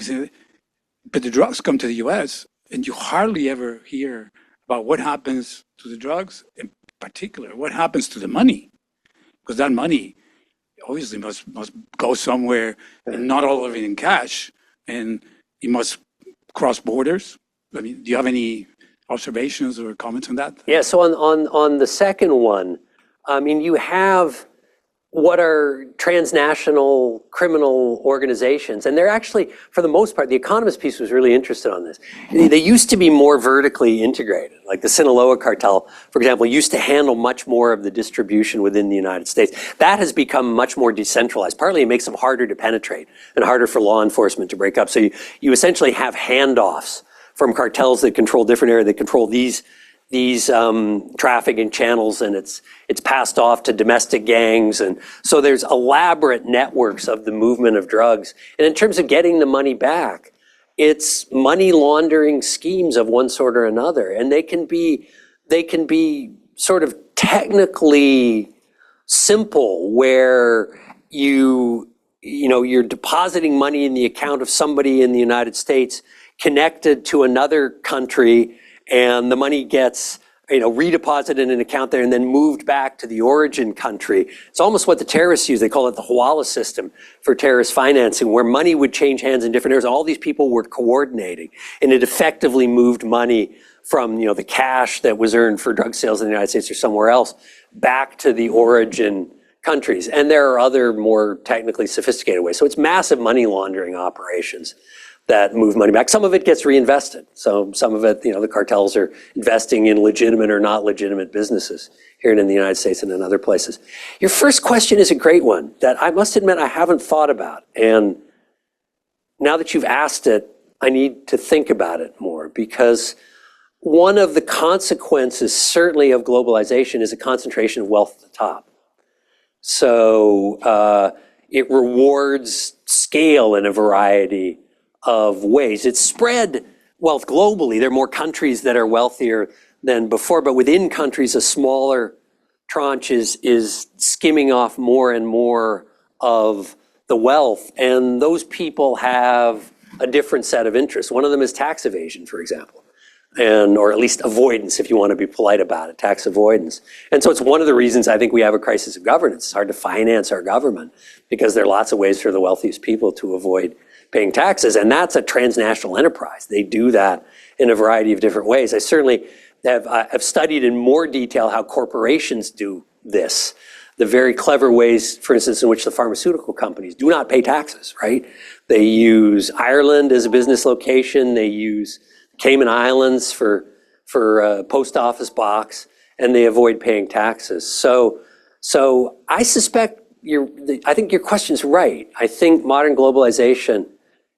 S4: but the drugs come to the US and you hardly ever hear about what happens to the drugs, in particular, what happens to the money, because that money obviously must go somewhere, and not all of it in cash, and it must cross borders. I mean, do you have any observations or comments on that?
S2: Yeah, so on the second one, I mean, you have what are transnational criminal organizations, and they're actually, for the most part, the Economist piece was really interested on this. They used to be more vertically integrated, like the Sinaloa cartel, for example, used to handle much more of the distribution within the United States. That has become much more decentralized. Partly it makes them harder to penetrate and harder for law enforcement to break up. So you essentially have handoffs from cartels that control different areas, that control these trafficking channels, and it's passed off to domestic gangs. And so there's elaborate networks of the movement of drugs. And in terms of getting the money back, it's money laundering schemes of one sort or another. And they can be sort of technically simple, where you're depositing money in the account of somebody in the United States connected to another country, and the money gets redeposited in an account there and then moved back to the origin country. It's almost what the terrorists use. They call it the Hawala system for terrorist financing, where money would change hands in different areas. All these people were coordinating, and it effectively moved money from the cash that was earned for drug sales in the United States or somewhere else back to the origin countries. And there are other more technically sophisticated ways. So it's massive money laundering operations that move money back. Some of it gets reinvested. So some of it, the cartels are investing in legitimate or not legitimate businesses here in the United States and in other places. Your first question is a great one that I must admit I haven't thought about. And now that you've asked it, I need to think about it more, because one of the consequences certainly of globalization is a concentration of wealth at the top. So it rewards scale in a variety of ways. It's spread wealth globally. There are more countries that are wealthier than before, but within countries, a smaller tranche is skimming off more and more of the wealth. And those people have a different set of interests. One of them is tax evasion, for example, or at least avoidance, if you want to be polite about it, tax avoidance. And so it's one of the reasons I think we have a crisis of governance. It's hard to finance our government because there are lots of ways for the wealthiest people to avoid paying taxes, and that's a transnational enterprise. They do that in a variety of different ways. I certainly have studied in more detail how corporations do this. the very clever ways, for instance, in which the pharmaceutical companies do not pay taxes, right? They use Ireland as a business location. They use Cayman Islands for a post office box, and they avoid paying taxes. So I suspect I think your question's right. I think modern globalization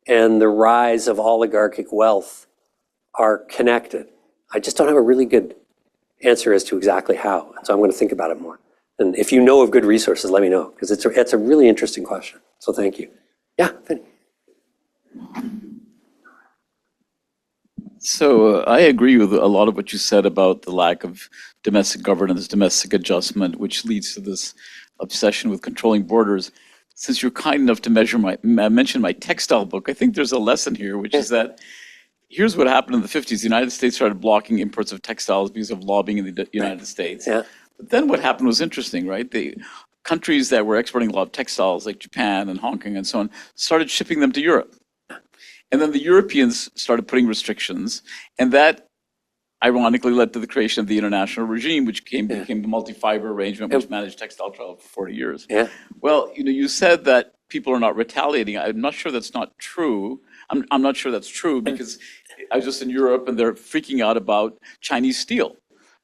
S2: and the rise of oligarchic wealth are connected. I just don't have a really good answer as to exactly how. So I'm going to think about it more. And if you know of good resources, let me know, because it's a really interesting question. So thank you. Yeah, Vinny.
S5: So I agree with a lot of what you said about the lack of domestic governance, domestic adjustment, which leads to this obsession with controlling borders. Since you're kind enough to mention my textile book, I think there's a lesson here, which is that here's what happened in the 50s. The United States started blocking imports of textiles because of lobbying in the United States.
S2: Yeah.
S5: But then what happened was interesting, right? The countries that were exporting a lot of textiles, like Japan and Hong Kong and so on, started shipping them to Europe. And then the Europeans started putting restrictions, and that ironically led to the creation of the international regime, which became the multi-fiber arrangement, which managed textile travel for 40 years.
S2: Yeah.
S5: Well, you said that people are not retaliating. I'm not sure that's not true. I'm not sure that's true, because I was just in Europe and they're freaking out about Chinese steel.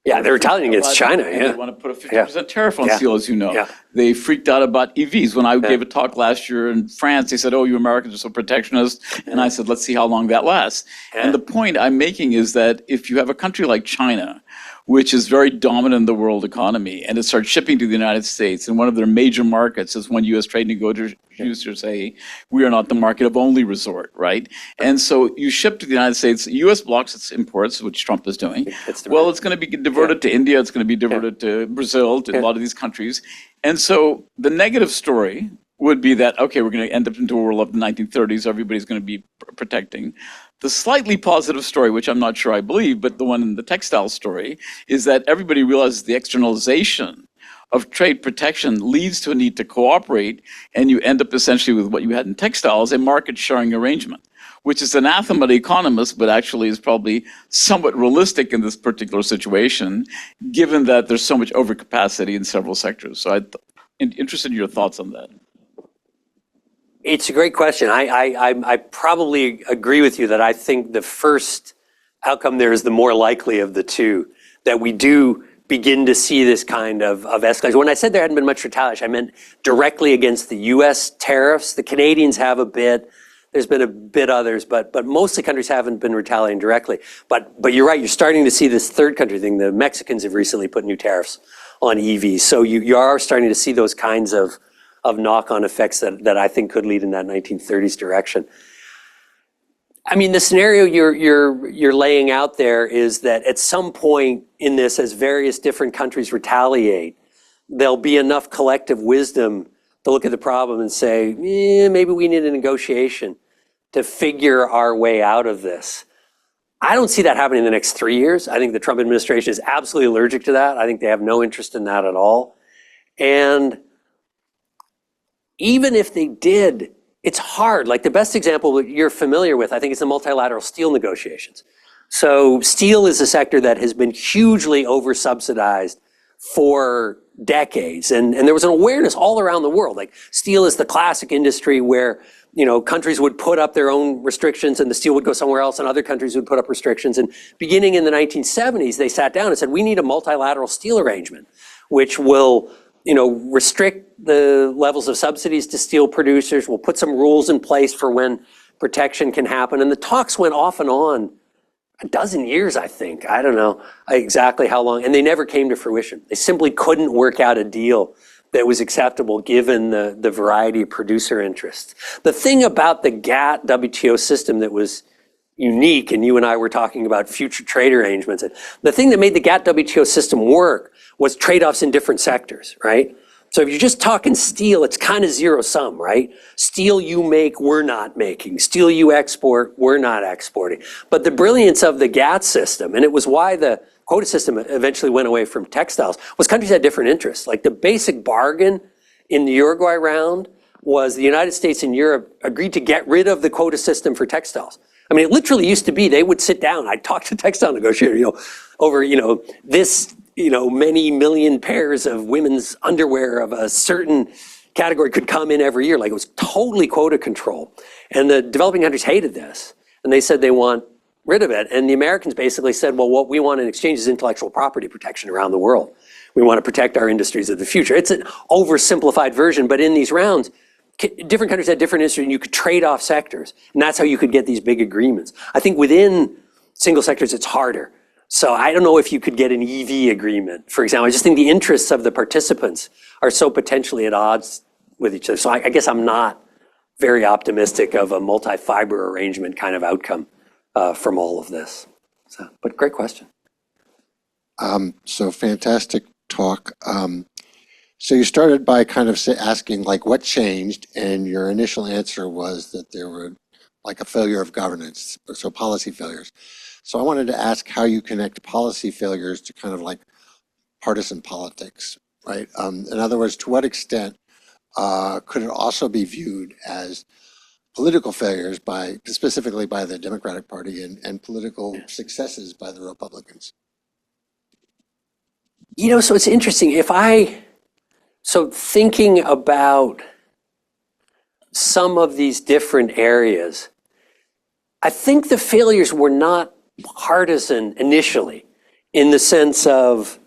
S2: Yeah, they're retaliating against China.
S5: And
S2: Yeah.
S5: they want to put a 50% tariff on
S2: Yeah.
S5: steel, as you know.
S2: Yeah.
S5: They freaked out about EVs. When I gave a talk last year in France, they said, oh, you Americans are so protectionist. And I said, let's see how long that lasts. And the point I'm making is that if you have a country like China, which is very dominant in the world economy, and it starts shipping to the United States, and one of their major markets, as one U.S. trade negotiator say, we are not the market of only resort, right? And so you ship to the United States, U.S. blocks its imports, which Trump is doing. Well, it's going to be diverted to India, it's going to be diverted to Brazil, to a lot of these countries. And so the negative story would be that, okay, we're going to end up into a world of the 1930s, everybody's going to be protecting. The slightly positive story, which I'm not sure I believe, but the one in the textile story, is that everybody realizes the externalization of trade protection leads to a need to cooperate, and you end up essentially with what you had in textiles, a market sharing arrangement, which is anathema to economists, but actually is probably somewhat realistic in this particular situation, given that there's so much overcapacity in several sectors. So I'm interested in your thoughts on that.
S2: It's a great question. I probably agree with you that I think the first outcome there is the more likely of the two, that we do begin to see this kind of escalation. When I said there hadn't been much retaliation, I meant directly against the U.S. tariffs. The Canadians have a bit. There's been a bit others, but mostly countries haven't been retaliating directly. But you're right, you're starting to see this third country thing. The Mexicans have recently put new tariffs on EVs. So you are starting to see those kinds of knock-on effects that I think could lead in that 1930s direction. I mean, the scenario you're laying out there is that at some point in this, as various different countries retaliate, there'll be enough collective wisdom to look at the problem and say, maybe we need a negotiation to figure our way out of this. I don't see that happening in the next 3 years. I think the Trump administration is absolutely allergic to that. I think they have no interest in that at all. And even if they did, it's hard. Like the best example that you're familiar with, I think, is the multilateral steel negotiations. So steel is a sector that has been hugely over-subsidized for decades. And there was an awareness all around the world. Like steel is the classic industry where, countries would put up their own restrictions and the steel would go somewhere else and other countries would put up restrictions. And beginning in the 1970s, they sat down and said, we need a multilateral steel arrangement, which will restrict the levels of subsidies to steel producers. We'll put some rules in place for when protection can happen. And the talks went off and on a dozen years, I think. I don't know exactly how long. And they never came to fruition. They simply couldn't work out a deal that was acceptable given the variety of producer interests. The thing about the GATT WTO system that was unique, and you and I were talking about future trade arrangements, the thing that made the GATT WTO system work was trade-offs in different sectors, right? So if you're just talking steel, it's kind of zero sum, right? Steel you make, we're not making. Steel you export, we're not exporting. But the brilliance of the GATT system, and it was why the quota system eventually went away from textiles, was countries had different interests. Like the basic bargain in the Uruguay round was the United States and Europe agreed to get rid of the quota system for textiles. I mean, it literally used to be they would sit down. I'd talk to textile negotiator, over, this many million pairs of women's underwear of a certain category could come in every year. Like it was totally quota control. And the developing countries hated this. And they said they want rid of it. And the Americans basically said, well, what we want in exchange is intellectual property protection around the world. We want to protect our industries of the future. It's an oversimplified version, but in these rounds, different countries had different industries and you could trade off sectors. And that's how you could get these big agreements. I think within single sectors, it's harder. So I don't know if you could get an EV agreement, for example. I just think the interests of the participants are so potentially at odds with each other. So I guess I'm not very optimistic of a multi-fiber arrangement kind of outcome from all of this. So, but great question.
S1: So fantastic talk. So you started by kind of asking like what changed, and your initial answer was that there were like a failure of governance, so policy failures. So I wanted to ask how you connect policy failures to kind of like partisan politics, right? In other words, to what extent could it also be viewed as political failures specifically by the Democratic Party and political successes by the Republicans?
S2: So it's interesting. So thinking about some of these different areas, I think the failures were not partisan initially, in the sense of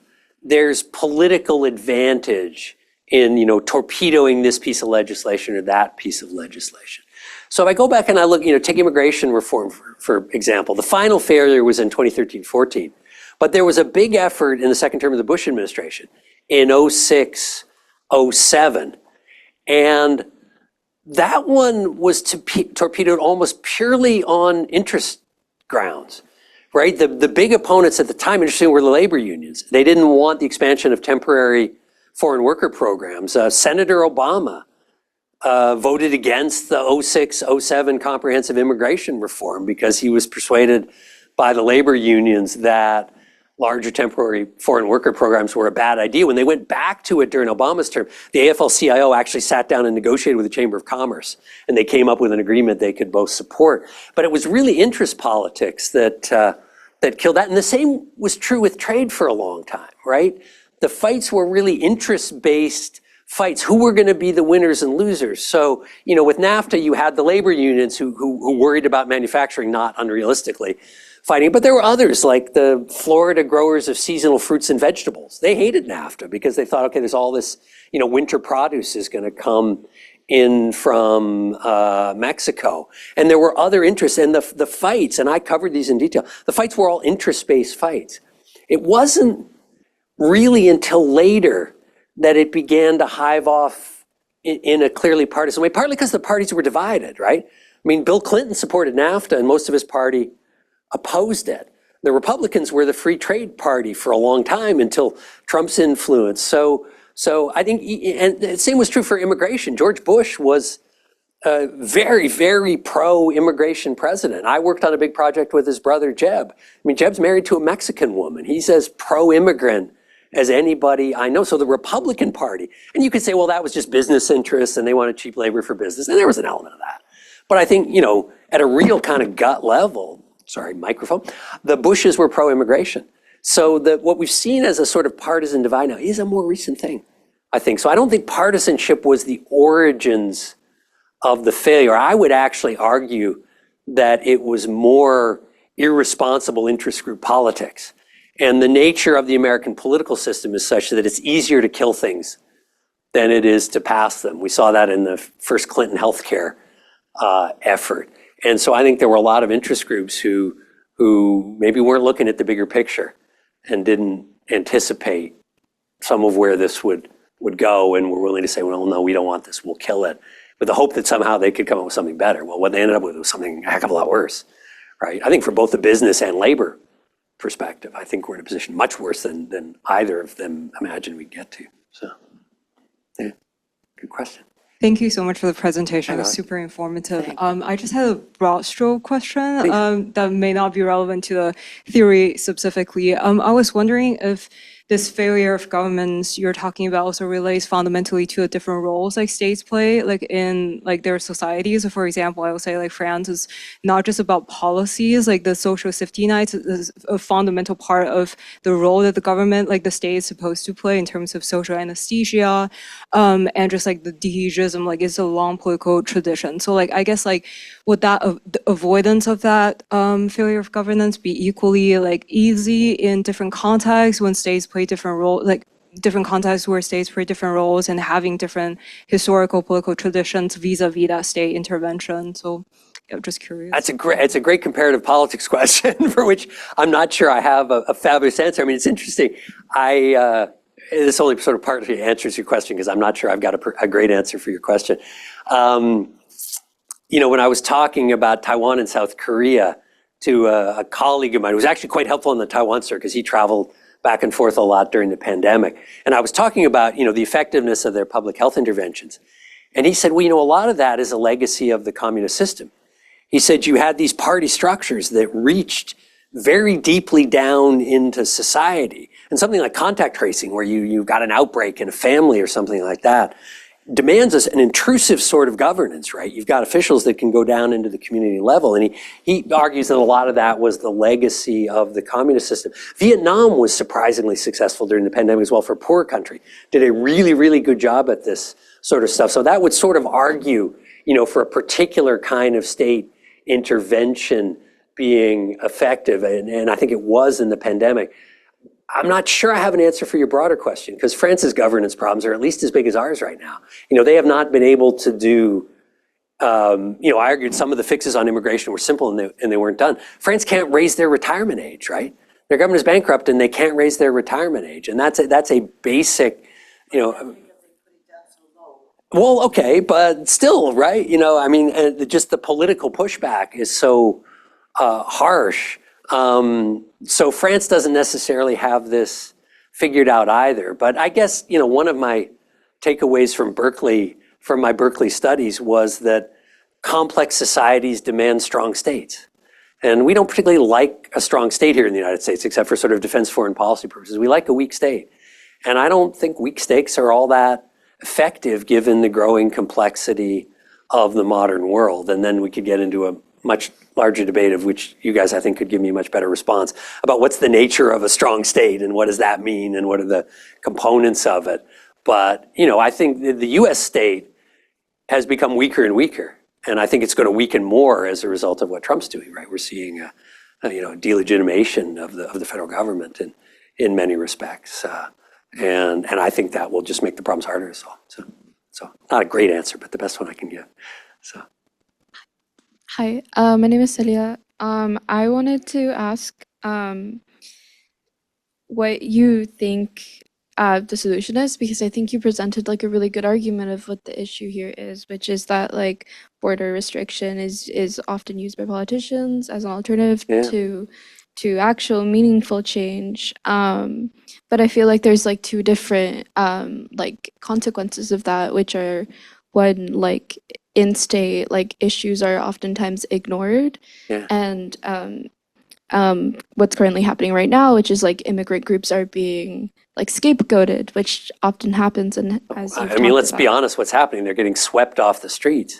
S2: there's political advantage in, torpedoing this piece of legislation or that piece of legislation. So if I go back and I look, take immigration reform, for example, the final failure was in 2013-14, but there was a big effort in the second term of the Bush administration in 06, 07, and that one was torpedoed almost purely on interest grounds, right? The big opponents at the time, interestingly, were the labor unions. They didn't want the expansion of temporary foreign worker programs. Senator Obama voted against the 06, 07 comprehensive immigration reform because he was persuaded by the labor unions that larger temporary foreign worker programs were a bad idea. When they went back to it during Obama's term, the AFL-CIO actually sat down and negotiated with the Chamber of Commerce, and they came up with an agreement they could both support. But it was really interest politics that killed that. And the same was true with trade for a long time, right? The fights were really interest-based fights. Who were going to be the winners and losers? So, with NAFTA, you had the labor unions who worried about manufacturing, not unrealistically, fighting. But there were others, like the Florida growers of seasonal fruits and vegetables. They hated NAFTA because they thought, okay, there's all this, winter produce is going to come in from Mexico. And there were other interests. And the fights, and I covered these in detail, the fights were all interest-based fights. It wasn't really until later that it began to hive off in a clearly partisan way, partly because the parties were divided, right? I mean, Bill Clinton supported NAFTA and most of his party opposed it. The Republicans were the free trade party for a long time until Trump's influence. So I think, and the same was true for immigration. George Bush was a very, very pro-immigration president. I worked on a big project with his brother, Jeb. I mean, Jeb's married to a Mexican woman. He's as pro-immigrant as anybody I know. So the Republican Party, and you could say, well, that was just business interests and they wanted cheap labor for business. And there was an element of that. But I think, at a real kind of gut level, the Bushes were pro-immigration. So what we've seen as a sort of partisan divide now is a more recent thing, I think. So I don't think partisanship was the origins of the failure. I would actually argue that it was more irresponsible interest group politics. And the nature of the American political system is such that it's easier to kill things than it is to pass them. We saw that in the first Clinton healthcare effort. And so I think there were a lot of interest groups who maybe weren't looking at the bigger picture and didn't anticipate some of where this would go, and were willing to say, well, no, we don't want this, we'll kill it, with the hope that somehow they could come up with something better. Well, what they ended up with was something a heck of a lot worse, right? I think for both the business and labor perspective, I think we're in a position much worse than either of them imagined we'd get to. So, yeah, good question.
S6: Thank you so much for the presentation. It was super informative. I just had a broad stroke question that may not be relevant to the theory specifically. I was wondering if this failure of governments you're talking about also relates fundamentally to the different roles like states play like in like their societies. So for example, I would say like France is not just about policies, like the social safety nets is a fundamental part of the role that the government, like the state is supposed to play in terms of social anesthesia, and just like the dirigism, like it's a long political tradition. So like I guess like would that the avoidance of that failure of governance be equally like easy in different contexts when states play different roles, like different contexts where states play different roles and having different historical political traditions vis-a-vis that state intervention? So yeah, just curious.
S2: It's a great comparative politics question for which I'm not sure I have a fabulous answer. I mean, it's interesting. This only sort of partly answers your question because I'm not sure I've got a great answer for your question. You know, when I was talking about Taiwan and South Korea to a colleague of mine who was actually quite helpful in the Taiwan circuit because he traveled back and forth a lot during the pandemic. And I was talking about, you know, the effectiveness of their public health interventions. And he said, well, you know, a lot of that is a legacy of the communist system. He said you had these party structures that reached very deeply down into society. And something like contact tracing, where you got an outbreak in a family or something like that, demands an intrusive sort of governance, right? You've got officials that can go down into the community level. And he argues that a lot of that was the legacy of the communist system. Vietnam was surprisingly successful during the pandemic as well for a poor country. Did a really, really good job at this sort of stuff. So that would sort of argue, you know, for a particular kind of state intervention being effective. And I think it was in the pandemic. I'm not sure I have an answer for your broader question because France's governance problems are at least as big as ours right now. You know, they have not been able to do, you know, I argued some of the fixes on immigration were simple and they weren't done. France can't raise their retirement age, right? Their government is bankrupt and they can't raise their retirement age. And that's a basic, you know, well, okay, but still, right? You know, I mean, just the political pushback is so harsh. So France doesn't necessarily have this figured out either. But I guess, you know, one of my takeaways from Berkeley, from my Berkeley studies, was that complex societies demand strong states. And we don't particularly like a strong state here in the United States, except for sort of defense foreign policy purposes. We like a weak state. And I don't think weak states are all that effective given the growing complexity of the modern world. And then we could get into a much larger debate of which you guys, I think, could give me a much better response about what's the nature of a strong state and what does that mean and what are the components of it. But, you know, I think the US state has become weaker and weaker. And I think it's going to weaken more as a result of what Trump's doing, right? We're seeing a delegitimation of the federal government in many respects. And I think that will just make the problems harder to solve. So not a great answer, but the best one I can give. So.
S7: Hi, my name is Celia. I wanted to ask what you think the solution is, because I think you presented like a really good argument of what the issue here is, which is that like border restriction is often used by politicians as an alternative to actual meaningful change. But I feel like there's like two different like consequences of that, which are one, like in-state like issues are oftentimes ignored, and what's currently happening right now, which is like immigrant groups are being like scapegoated, which often happens. And as
S2: I mean, let's be honest, what's happening? They're getting swept off the streets.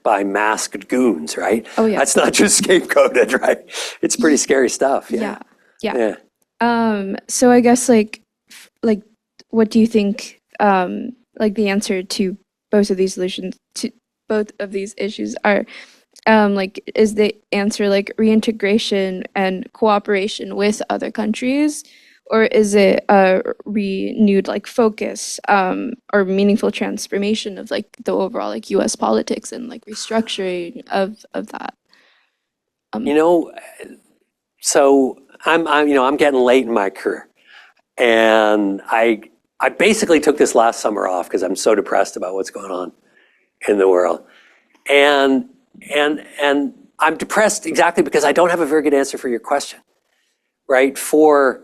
S2: By masked goons, right?
S7: Oh yeah.
S2: That's not just scapegoated, right? It's pretty scary stuff. Yeah.
S7: So I guess like what do you think like the answer to both of these solutions to both of these issues are? Like, is the answer like reintegration and cooperation with other countries, or is it a renewed like focus or meaningful transformation of like the overall like U.S. politics and like restructuring of that?
S2: You know, so I'm getting late in my career, and I basically took this last summer off because I'm so depressed about what's going on in the world, and I'm depressed exactly because I don't have a very good answer for your question, right? For,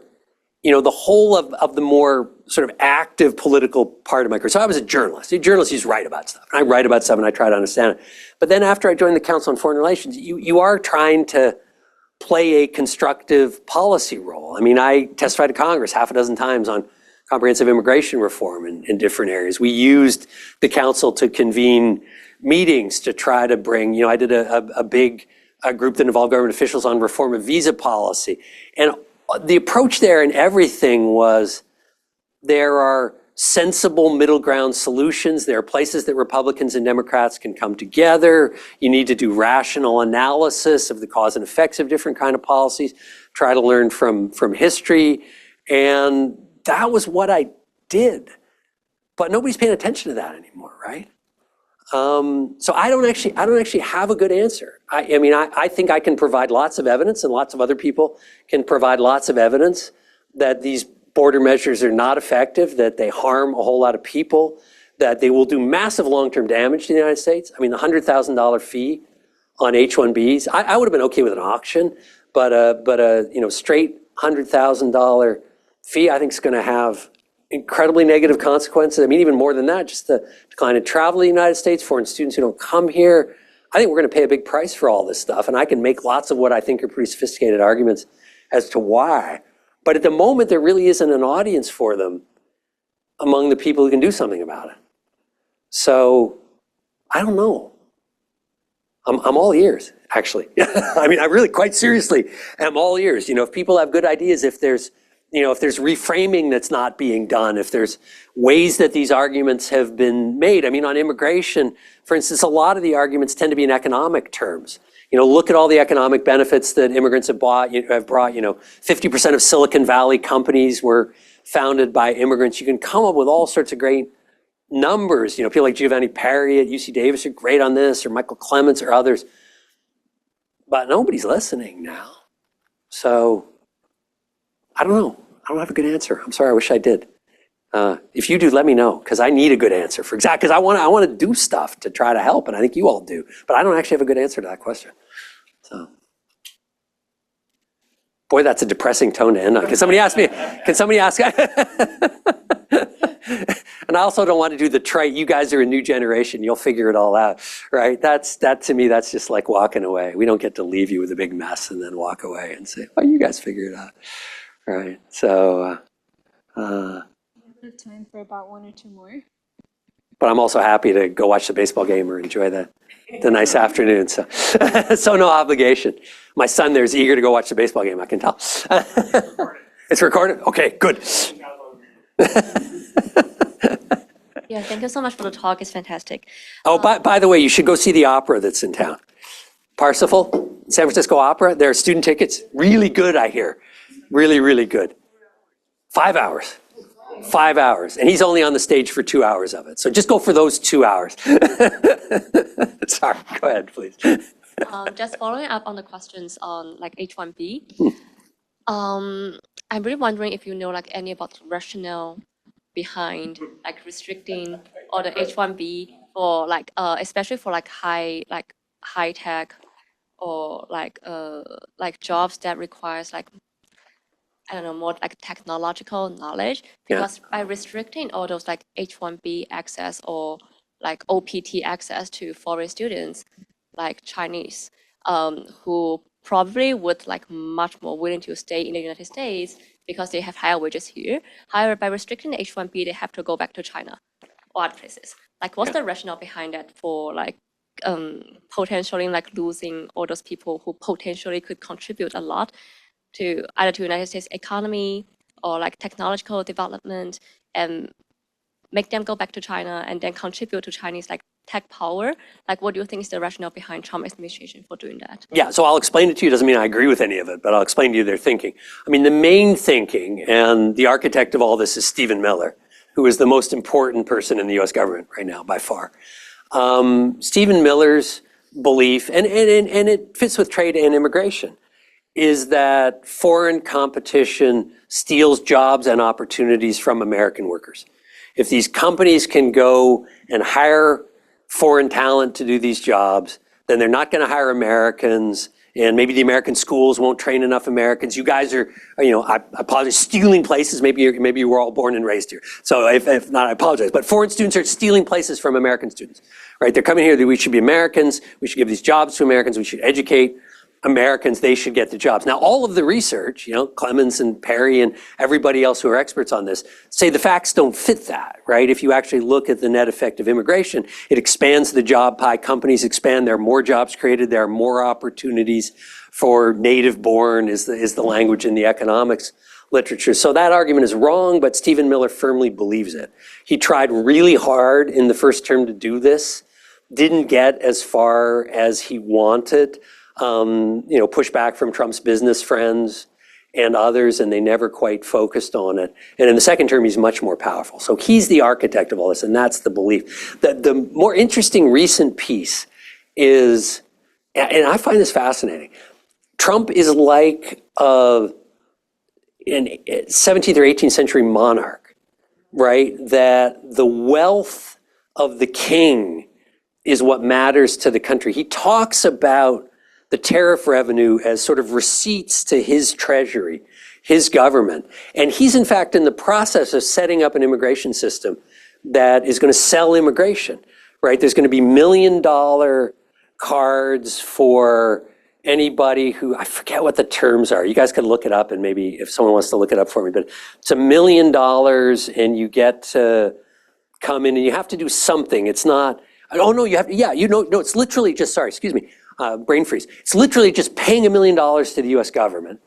S2: you know, the whole of the more sort of active political part of my career. So I was a journalist. A journalist, you just write about stuff. And I write about stuff and I try to understand it. But then after I joined the Council on Foreign Relations, you are trying to play a constructive policy role. I mean, I testified to Congress half a dozen times on comprehensive immigration reform in different areas. We used the council to convene meetings to try to bring, I did a big group that involved government officials on reform of visa policy. And the approach there and everything was there are sensible middle ground solutions. There are places that Republicans and Democrats can come together. You need to do rational analysis of the cause and effects of different kind of policies, try to learn from history. And that was what I did. But nobody's paying attention to that anymore, right? So I don't actually have a good answer. I think I can provide lots of evidence, and lots of other people can provide lots of evidence that these border measures are not effective, that they harm a whole lot of people, that they will do massive long-term damage to the United States. I mean, the $100,000 fee on H-1Bs, I would have been okay with an auction, but a straight $100,000 fee, I think is going to have incredibly negative consequences. I mean, even more than that, just the decline in travel to the United States, foreign students who don't come here. I think we're going to pay a big price for all this stuff, and I can make lots of what I think are pretty sophisticated arguments as to why. But at the moment, there really isn't an audience for them among the people who can do something about it. So, I don't know. I'm all ears, actually. I mean, I really, quite seriously, am all ears. If people have good ideas, if there's reframing that's not being done, if there's ways that these arguments have been made. I mean, on immigration, for instance, a lot of the arguments tend to be in economic terms. Look at all the economic benefits that immigrants have brought. 50% of Silicon Valley companies were founded by immigrants. You can come up with all sorts of great numbers. People like Giovanni Perri at UC Davis are great on this, or Michael Clements or others. But nobody's listening now. So, I don't know. I don't have a good answer. I'm sorry, I wish I did. If you do, let me know, because I need a good answer for because I want to do stuff to try to help, and I think you all do. But I don't actually have a good answer to that question. So, boy, that's a depressing tone to end on. Can somebody ask? And I also don't want to do the trite, you guys are a new generation, you'll figure it all out, right? That to me, that's just like walking away. We don't get to leave you with a big mess and then walk away and say, oh, you guys figure it out, right? So,
S8: we have time for about one or two more.
S2: but I'm also happy to go watch the baseball game or enjoy the nice afternoon. So, so no obligation. My son there is eager to go watch the baseball game, I can tell. It's recorded? Okay, good.
S9: Yeah, thank you so much for the talk. It's fantastic.
S2: Oh, by the way, you should go see the opera that's in town. Parsifal, San Francisco Opera. There are student tickets. Really good, I hear. Really, really good. 5 hours. 5 hours. And he's only on the stage for 2 hours of it. So just go for those 2 hours. Sorry, go ahead, please.
S9: Just following up on the questions on like H-1B. I'm really wondering if you know like any about the rationale behind like restricting or the H-1B for like especially for like high tech or like jobs that requires like I don't know, more like technological knowledge, because by restricting all those like H-1B access or like OPT access to foreign students, like Chinese, who probably would like much more willing to stay in the United States because they have higher wages here. However, by restricting the H-1B, they have to go back to China or other places. Like, what's the rationale behind that for like potentially like losing all those people who potentially could contribute a lot to either to United States economy or like technological development, and make them go back to China and then contribute to Chinese like tech power? Like, what do you think is the rationale behind Trump administration for doing that?
S2: Yeah, so I'll explain it to you. Doesn't mean I agree with any of it, but I'll explain to you their thinking. I mean, the main thinking, and the architect of all this is Stephen Miller, who is the most important person in the US government right now by far. Stephen Miller's belief, and it fits with trade and immigration, is that foreign competition steals jobs and opportunities from American workers. If these companies can go and hire foreign talent to do these jobs, then they're not going to hire Americans, and maybe the American schools won't train enough Americans. You guys are, I apologize, stealing places. Maybe you were all born and raised here. So if not, I apologize. But foreign students are stealing places from American students, right? They're coming here. We should be Americans. We should give these jobs to Americans. We should educate Americans, they should get the jobs. Now, all of the research, Clemens and Perry and everybody else who are experts on this, say the facts don't fit that, right? If you actually look at the net effect of immigration, it expands the job pie. Companies expand. There are more jobs created. There are more opportunities for native born is the language in the economics literature. So that argument is wrong, but Stephen Miller firmly believes it. He tried really hard in the first term to do this, didn't get as far as he wanted. Pushback from Trump's business friends and others, and they never quite focused on it. And in the second term, he's much more powerful. So he's the architect of all this, and that's the belief. The more interesting recent piece is, and I find this fascinating, Trump is like an 17th or 18th century monarch, right? That the wealth of the king is what matters to the country. He talks about the tariff revenue as sort of receipts to his treasury, his government. And he's in fact in the process of setting up an immigration system that is going to sell immigration, right? There's going to be $1 million cards for anybody who, I forget what the terms are. You guys can look it up, and maybe if someone wants to look it up for me, but it's $1 million and you get to come in and you have to do something. It's not, oh no, you have, no, it's literally just, brain freeze. It's literally just paying $1 million to the US government,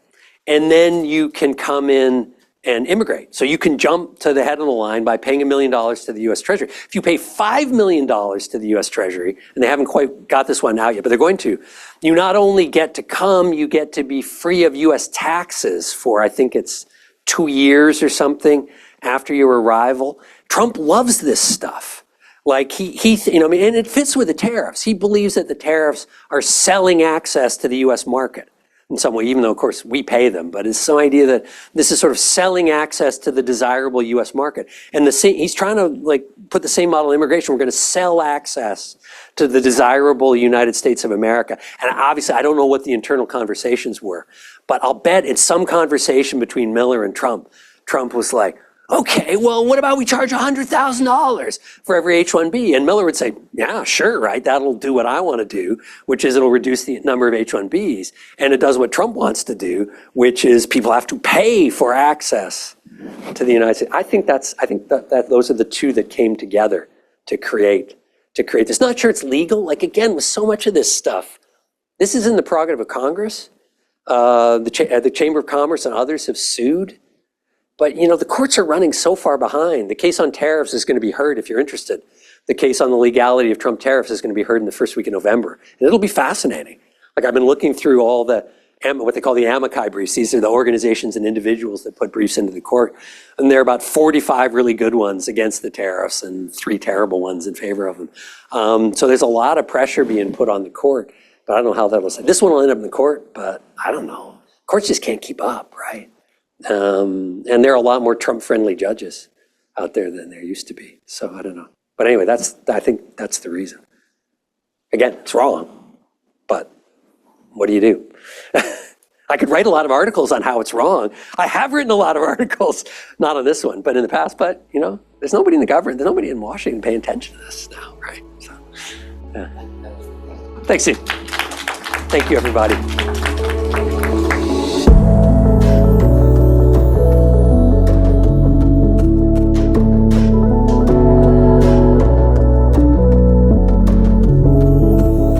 S2: and then you can come in and immigrate. So you can jump to the head of the line by paying $1 million to the US Treasury. If you pay $5 million to the US Treasury, and they haven't quite got this one out yet, but they're going to, you not only get to come, you get to be free of US taxes for, I think it's 2 years or something after your arrival. Trump loves this stuff. Like and it fits with the tariffs. He believes that the tariffs are selling access to the US market in some way, even though of course we pay them, but it's some idea that this is sort of selling access to the desirable US market. And he's trying to put the same model of immigration. We're going to sell access to the desirable United States of America. And obviously I don't know what the internal conversations were, but I'll bet in some conversation between Miller and Trump was like, okay, well, what about we charge $100,000 for every H-1B? And Miller would say, yeah, sure, right? That'll do what I want to do, which is it'll reduce the number of H-1Bs. And it does what Trump wants to do, which is people have to pay for access to the United States. I think that those are the two that came together to create this. Not sure it's legal. Like, again, with so much of this stuff, this is in the prerogative of Congress. The Chamber of Commerce and others have sued. But, the courts are running so far behind. The case on tariffs is going to be heard, if you're interested. The case on the legality of Trump tariffs is going to be heard in the first week of November. And it'll be fascinating. Like, I've been looking through all the, what they call the amici briefs. These are the organizations and individuals that put briefs into the court. And there are about 45 really good ones against the tariffs and 3 terrible ones in favor of them. So there's a lot of pressure being put on the court. But I don't know how that will say. This one will end up in the court, but I don't know. Courts just can't keep up, right? And there are a lot more Trump-friendly judges out there than there used to be. So I don't know. But anyway, I think that's the reason. Again, it's wrong, but what do you do? I could write a lot of articles on how it's wrong. I have written a lot of articles, not on this one, but in the past. But, there's nobody in the government, there's nobody in Washington paying attention to this now, right? So, yeah. Thanks, Steve. Thank you, everybody.